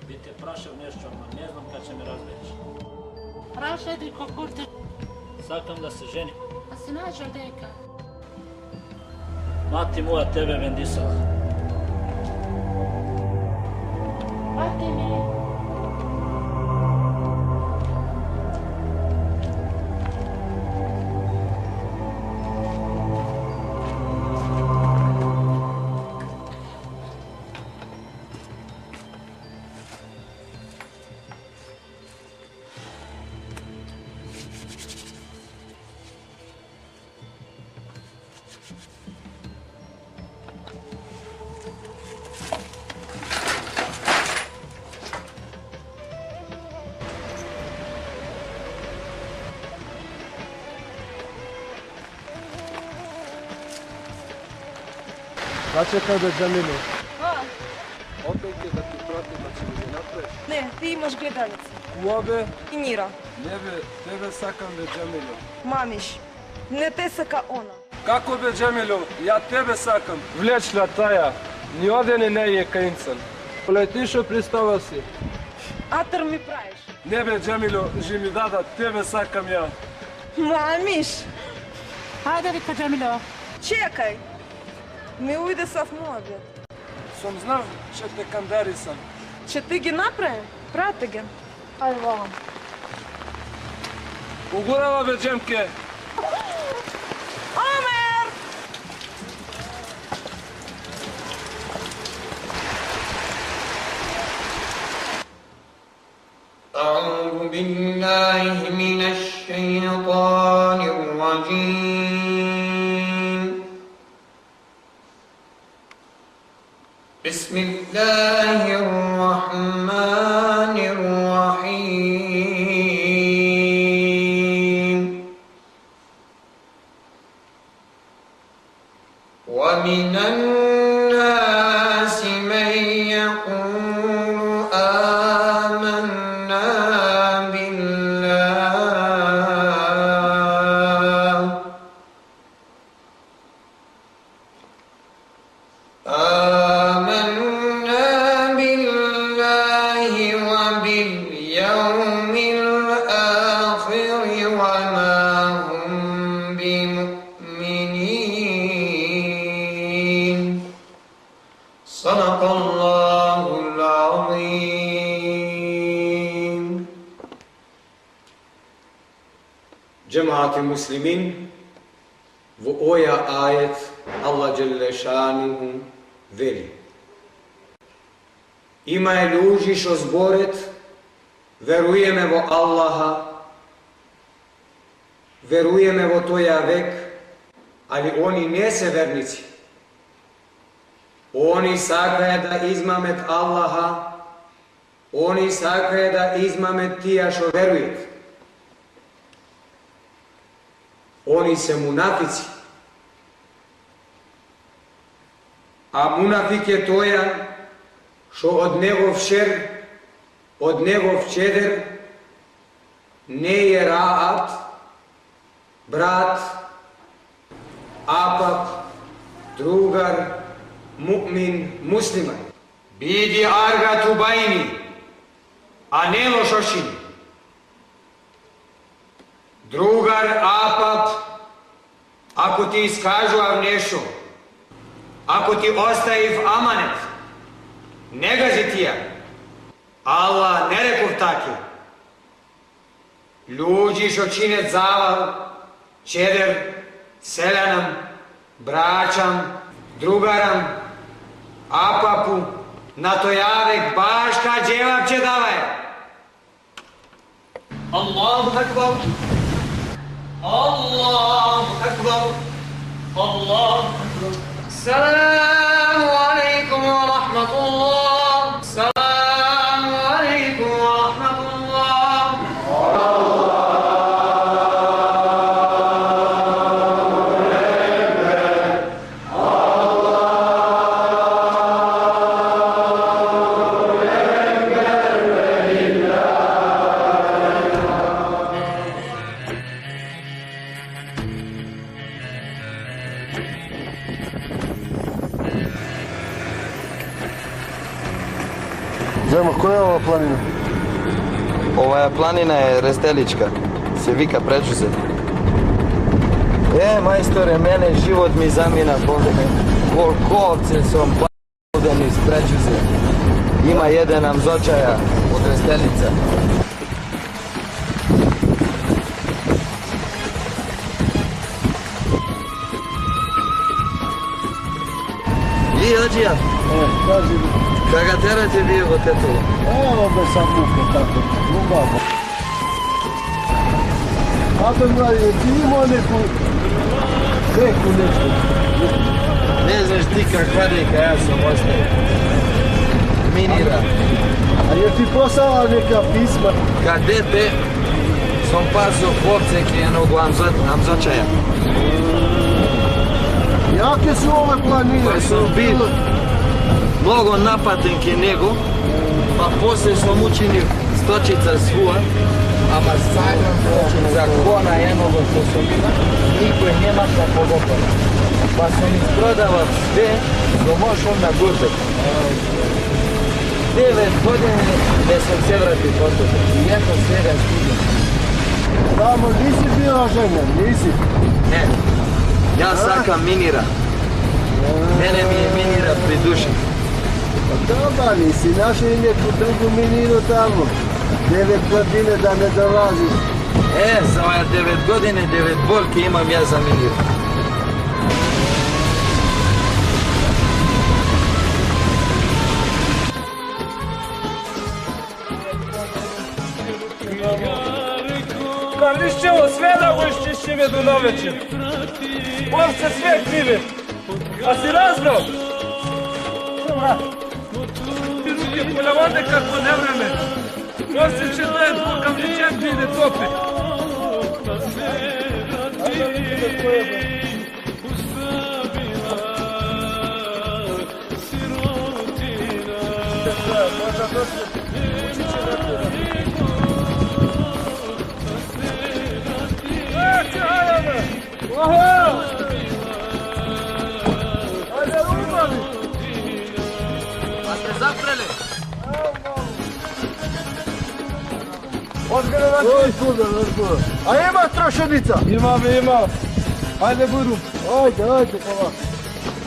Би те прашав нешто, ама не знам кај ќе ме разбереш. Прашај ди ко Куртиш. Сакам да се женим. А си наđал дека? Мати моја тебе вендисала. Мати ми. Зачекај бе, Джамило. Опет ќе да ти пратим, да ќе ги направиш. Не, ти имаш гледалица. Куа бе? И Нира. Не бе, тебе сакам бе, Джамило. Мамиш, не те сака она. Како бе, Джамило? Ја тебе сакам. Влечла таја. Ни оден не е каинцан. Полети шо пристава си. Атар ми правиш. Не бе, Джамило, жи ми дада, тебе сакам ја. Мамиш. Ајде вика, Джамило. Чекај. Не ујде сав моја бе. Сум знав, че те кандарисам. Че ти ги направим? Прате ги. Ајде валам. Угурава бе, Джемке. Омер! أعوذ بالله من الشيطان الرجيم بسم الله الرحمن الرحيم ومن الناس من يقول آمنا بالله وباليوم الآخر وما هم بمؤمنين صدق الله العظيم. Džemaat muslimin, во оја ајет Allah Джелле Шануху вели: Има луѓи што зборет, веруеме во Аллаха, веруеме во тоја век, али они не се верници. Они сакаја да измамет Аллаха, они сакаја да измамет тие што верует. Они се мунафици. А мунафик е тоја што од негов шер, од негов чедер не е раат, брат, апап, другар, муъмин, муслиман. Биди арга тубајни, а не лошошини. Другар, апап, ако ти искажував нешто, ако ти оставив аманет, не гази тија. Аллах не реков таки. Луѓи што чинет завал, чедер, селянам, брачам, другарам, апапу, на тоја век баш ка џевап ќе даваја. Аллаху акбар. Аллаху акбар. Аллаху акбар. Саламу алейкум ва рахматуллах. Саламу алейкум ва рахматуллах. Зема, која е ова планина? Оваа планина е Рестеличка, се вика Пречузе. Мајсторе, мене живот ми замина колко овце сум плоден из Пречузе. Има еден амзочаја од Рестелица. И, Аджија, кажи ми. Кога терате вие во Тетово? Ево бе сам мука, тако, убаво. Абе, млади, ти има неко нешто? Не знаеш ти каква дека јас сум оставил. Минира. А ја ти послала нека писма? Каде те сум пасо овце ке едного амзочаја. Јаке су ове планини? Кој сум бил многу напатен ке него, па после сум учинив сточица свуа, ама сајдам закона едного што сум има, никој нема како го пара. Па сум изпродавав све, го мошам на гурбет. 9 години не сум се врати потока. И ето сега стигам. Тамо ниси била жена, ниси? Не, јас сакам минира. Мене ми е минира при душа. Доба ли си, нашли неку другу минину тамо. 9 години да не долазиш. За оваа 9 години, 9 болки имам јас за минира. Калишчево све да го исчистиме до навечер. Овце све криве. А си разбрал? брат. Ти руке полявате како невреме. Овце ќе дојат во камничен да иде топи. Ајде да видите кој е, бе. Možda došli, ući će nekada. Eće, hajde! Oho! Ajde, umali! A ste zapreli? Odgledaj na ti! A ima trošenica? Ima. Ajde, budu. Ajde, polako.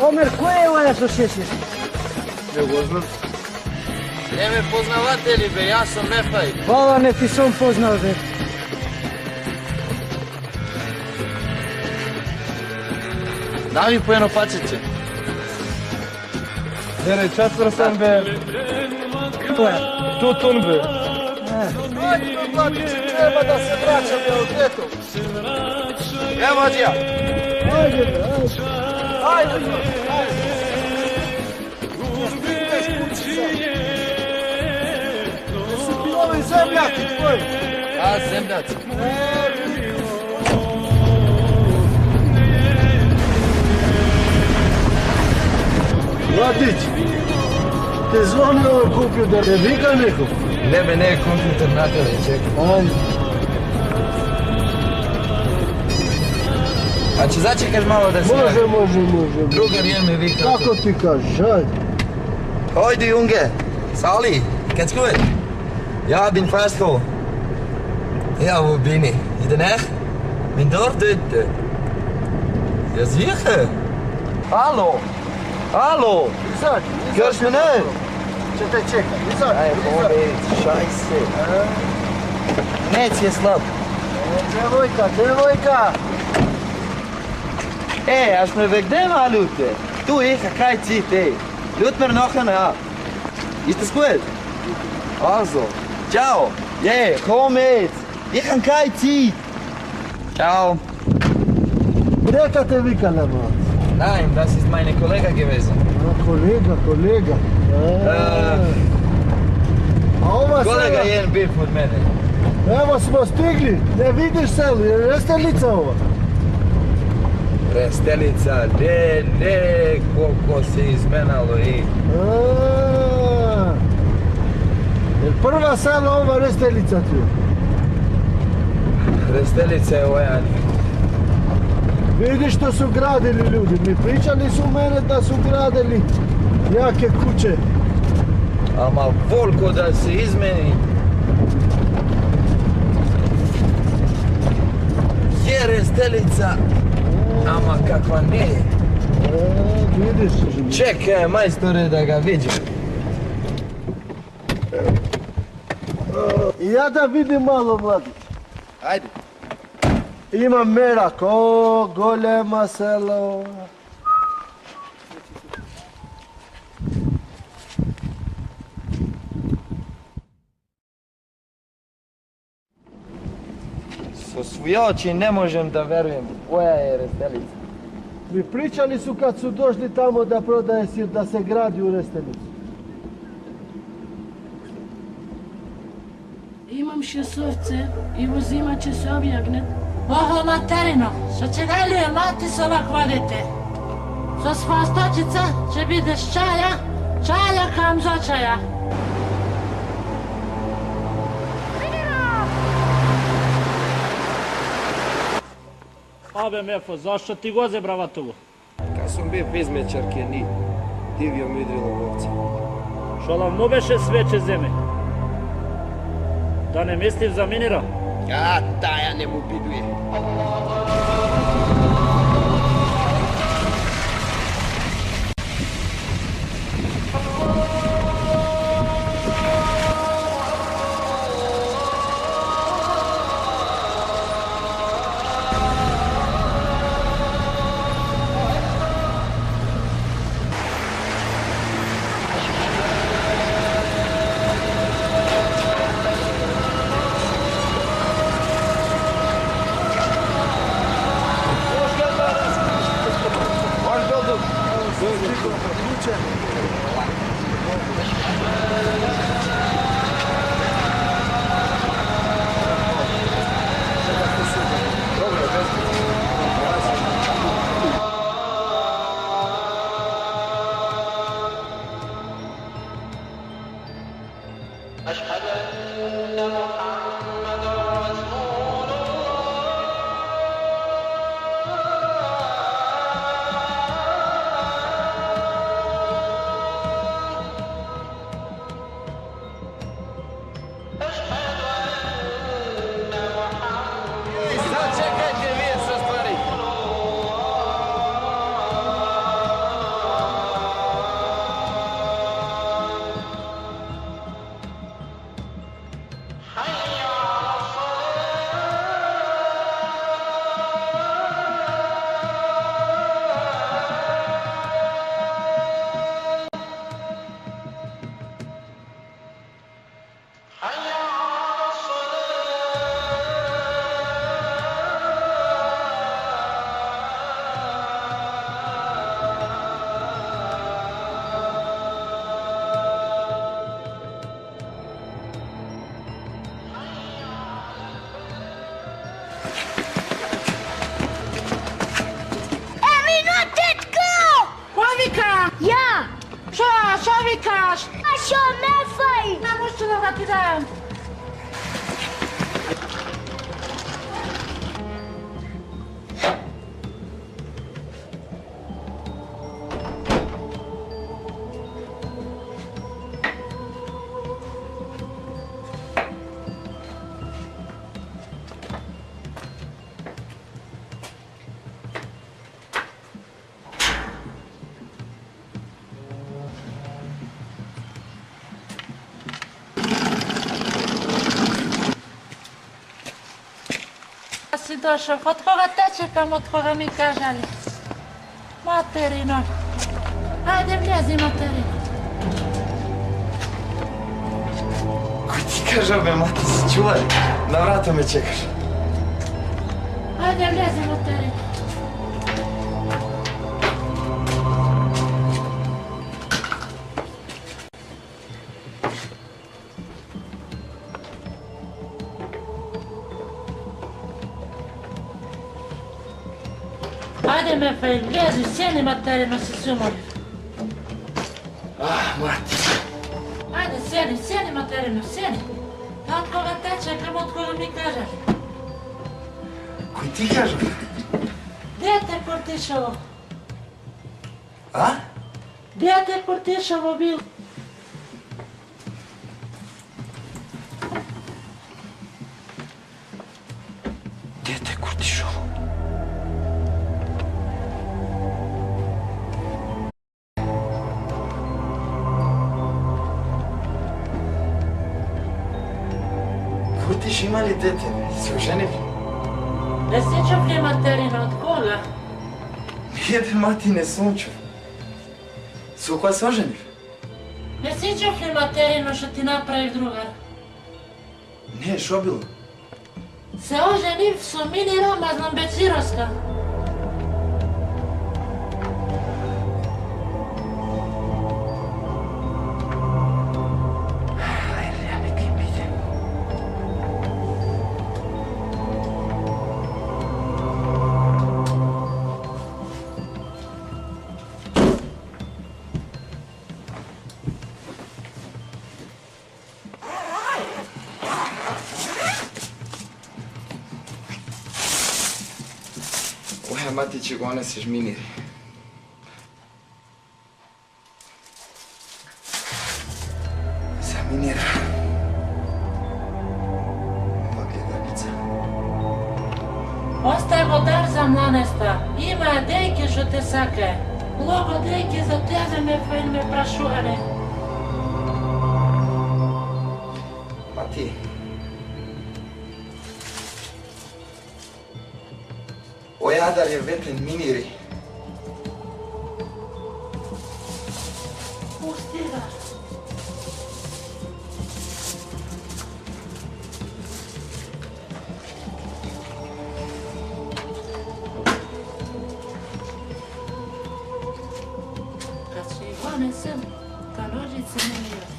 Omer, ko je ova što šešiš? Ne go znam. Не ме познавате ли, бе? Јас сум Мефај. Хвала, не ти сум познал, бе. Дай ми по едно пачице. Дере, четвр сам, бе. Која? Тутун, бе. Ajde, mladići, treba da se vraćamo od ljeto. Evo, Ađija. Ajde, ajde. Jesu ti ovi zemljaki tvoji? Ja, zemljaci. Mladić, te zvonio kupio da ne vika neko? Ne be, ne, kompjuter natjeli, čekaj. Ajde. A će začekaš malo da se... Može. Drugar je me vika. Kako ti kažeš, ajde. Hoi, du Junge. Sali, geht's gut? Ja, bin fast gekommen. Ja, wo bin ich? In der Nähe? Bin dort. Ja, sicher. Hallo? Izađi. Hörst du nicht? Će te čekat, izađi. Ej, Moment, scheiße. Nec je slab. Devojka. Als wir weg dem anrufen. Du, ich habe keine Zeit, ey. Ruf mir nachher an. Ist das gut? Also, ciao. Komm jetzt. Ich habe keine Zeit. Ciao. Neka te vikala, man. Nein, das ist meine Kollege gewesen. Kolega. A ova Kolega sada... je jedan bif od mene. Evo smo stigli, ne vidiš selu, je Restelica ova? Restelica, ne, koliko se izmenalo i... Jer prva sela ova Restelica tu? Restelica je ojan. Vidiš što su gradili ljudi, mi pričali su mene da su gradili jake kuće. Ama voliko da se izmeni. Je Restelica, ama kakva ne. Vidiš. Čekaj, majstore, da ga vidim. I ja da vidim malo, mladić. Ajde. Ima merak, golema selo. Со svoje oči ne možem da verujem koja je Restelica. Mi pričali su kad su došli tamo da prodaje sir, da se gradi u Restelicu. Imam 6 ovce i vozimat će se objagnet. Ого, материно, што ќе га ли мати со ваква дете? Со своја сточица ќе бидеш чаја кам зочаја. Абе, Мефо, зашто ти го зебрава туго? Kad sam bio izmećarke, ni divio mi idrilo ovce. Шо му беше свече земе? Да не мислив за минира? A, taja ne mu biduje. викаш? А шо ме фај? Не може да ти дам. Си дошов, од кога те чекам, од кога ми кажали. Материно. Ајде влези, материно. Кој ти кажа, бе, мати, си чула ли? На врата ме чекаш. Ајде влези, материно. Ајде ме фај, влези, сени, материно, си сумори. Мати. Ајде, сени, материно, сени. Од кога те чекам, од кога ми кажали. Кој ти кажа? Дете Кортишово. А? Дете Кортишово бил. Дете Кортишово. Кортиш има ли дете, бе? Се оженив? Не се чув ли, материно, од кога? Ние, бе, мати, не сум чув. Со која се оженив? Не се чув ли, материно, што ти направив другар? Не, шо било? Се оженив со Мини Ромазна Бецировска. Мати, че го несеш Минири. За Минира. Благодарица. Остај го дар за мланеста. Има дејки што те сакае. Много дејки за тебе ме фајн ме прашувале. Мати. Ој Адар е ветен Минири. Пусти го. Кад ще го несем, та ножица не ми јаде.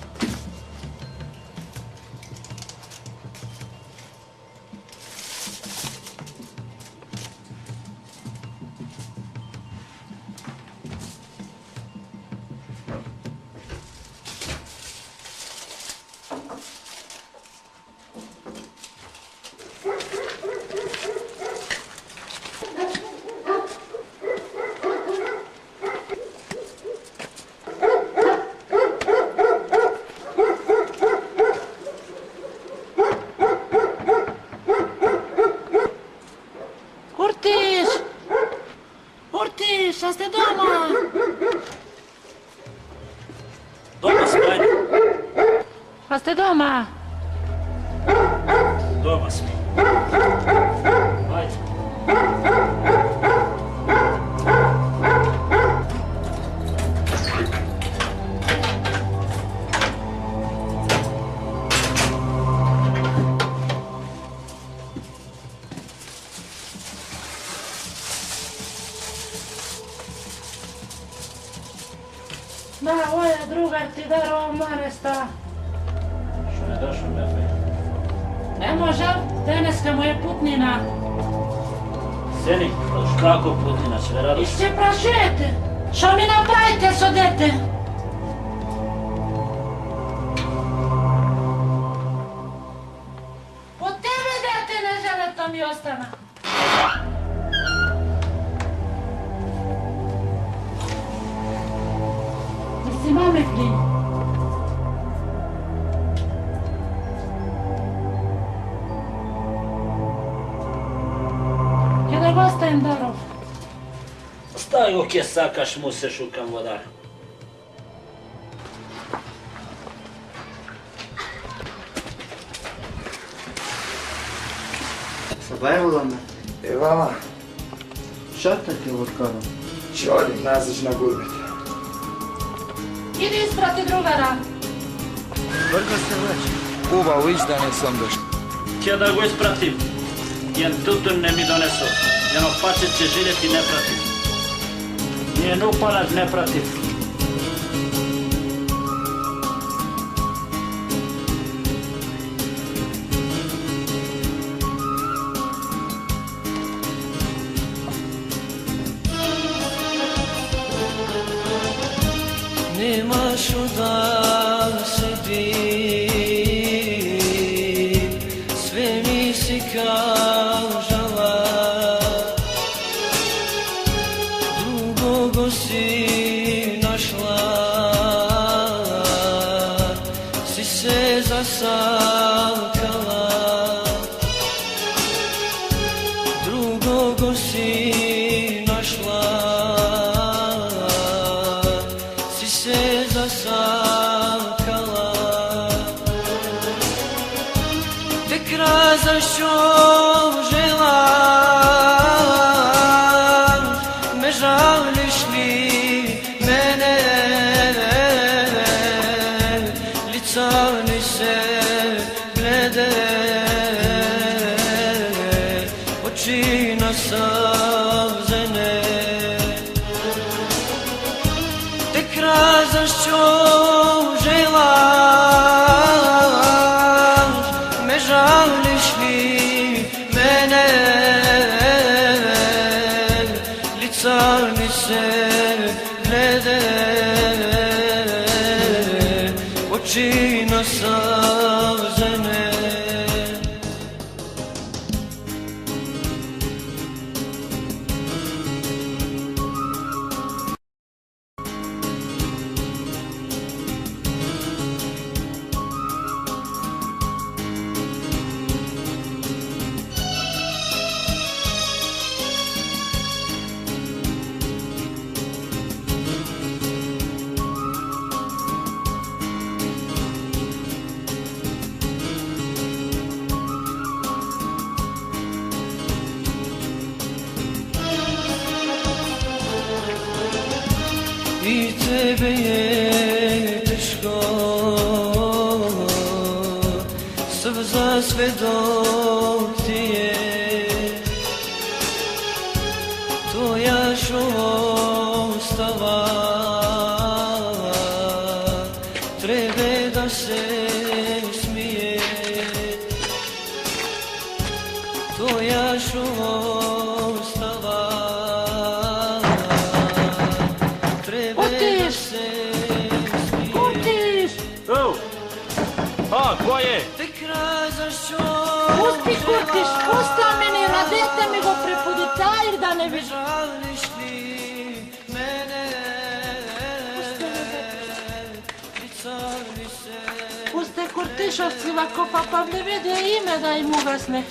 Šta ste doma? Doma smo, ajde. Pa ste doma? Doma smo. Ajde. Da, ovo drugar ti darova manesta. Što ne došao, Mefe? Ne može, deneska mu je putnina. Seni, kako putnina, sve rado? I se prašujete. Što mi napravite so dete? остана. Не си маме клин. Ќе да го оставим даров. Остави го ке сакаш, му се шукам водар. Сабајало ме. Евала. Шата ќе откарам. Ќе одим назад на гурбите. Иди испрати другара. Брзо се влече. Убаво, иш да не сам дошл. Ќе да го испратим. Јен тутун не ми донесо. Јано паче че жилети не пратим. Нијен упалат не пратим. Nemaš da sedi, sve mi si kao žala, drugogo si našla, si se zasakala, drugogo si našla, se zasakala. Tek različno želam, me žališ li mene, lica mi se glede, oči nasavzene. Zašto želam, me žališ li mene, lica mi se glede, oči nasavzene. I tebe je teško, za sve dok ti je tvoja ostava, trebe da se smije, tvoja ostava. Ko je? Pusti Kurtiš, pusta meni, radete mi go prepoditajer da ne viš. Puste Kurtišovci lako pa ne vide ime da im ugasne.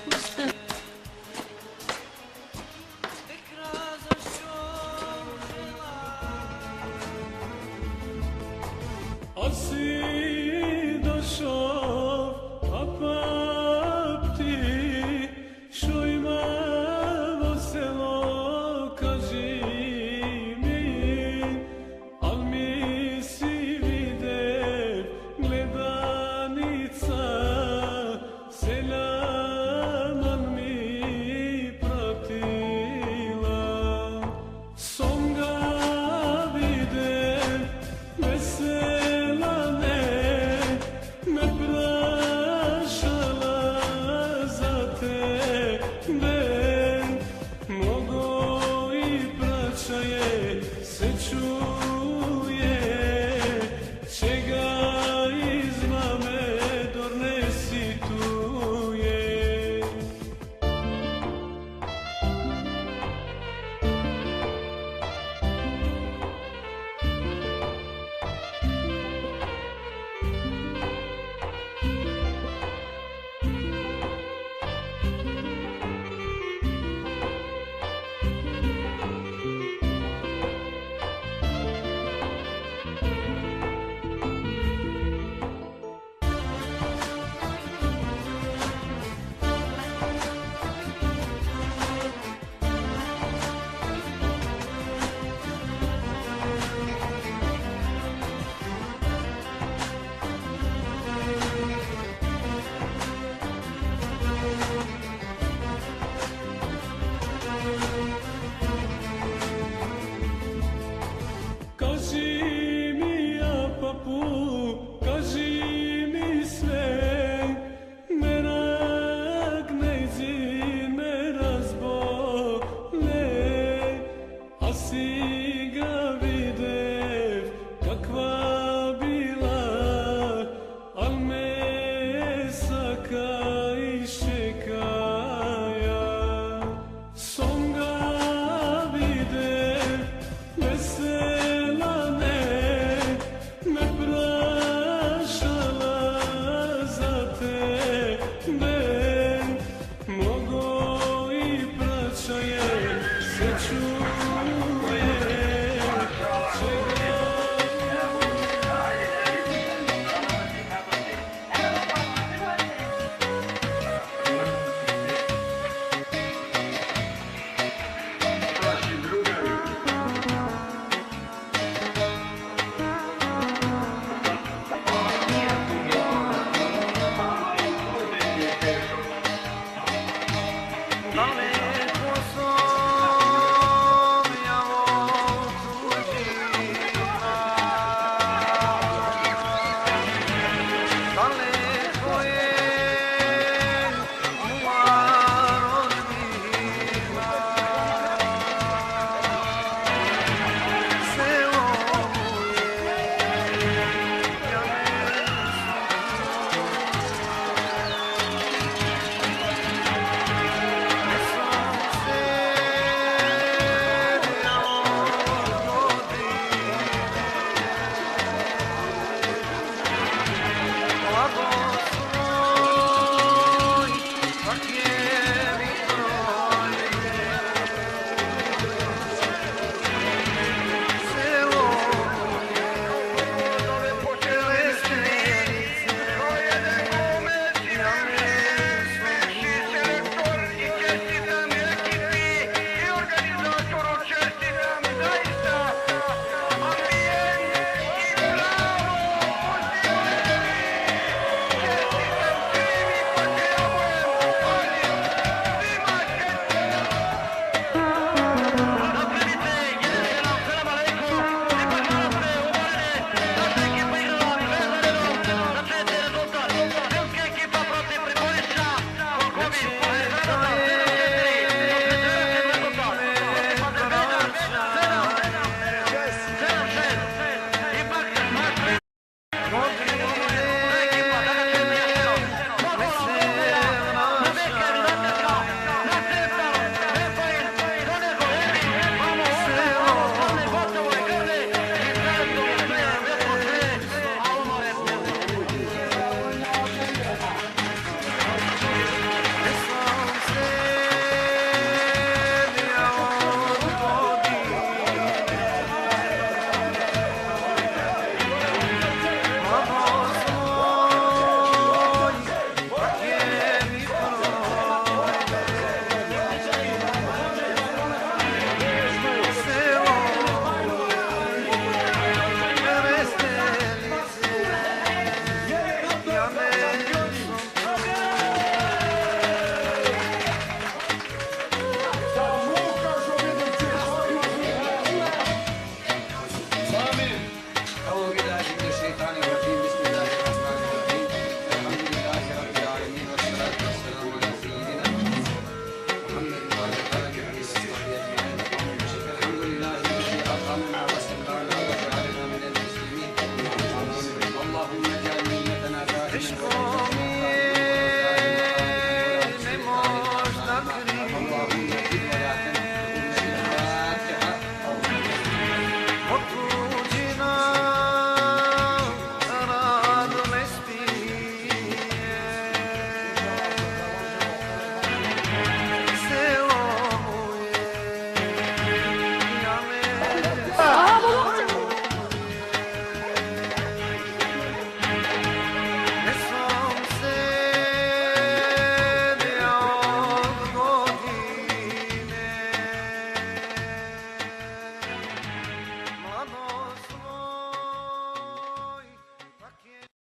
Puste. Si došao, a papti, što imamo selo, kaži mi, al mi si vide gledanica, noći ga videv, kakva bila, al me saka i šekaja. Som ga videv, vesela me prašala za tebe, mnogo i praća je se čuo.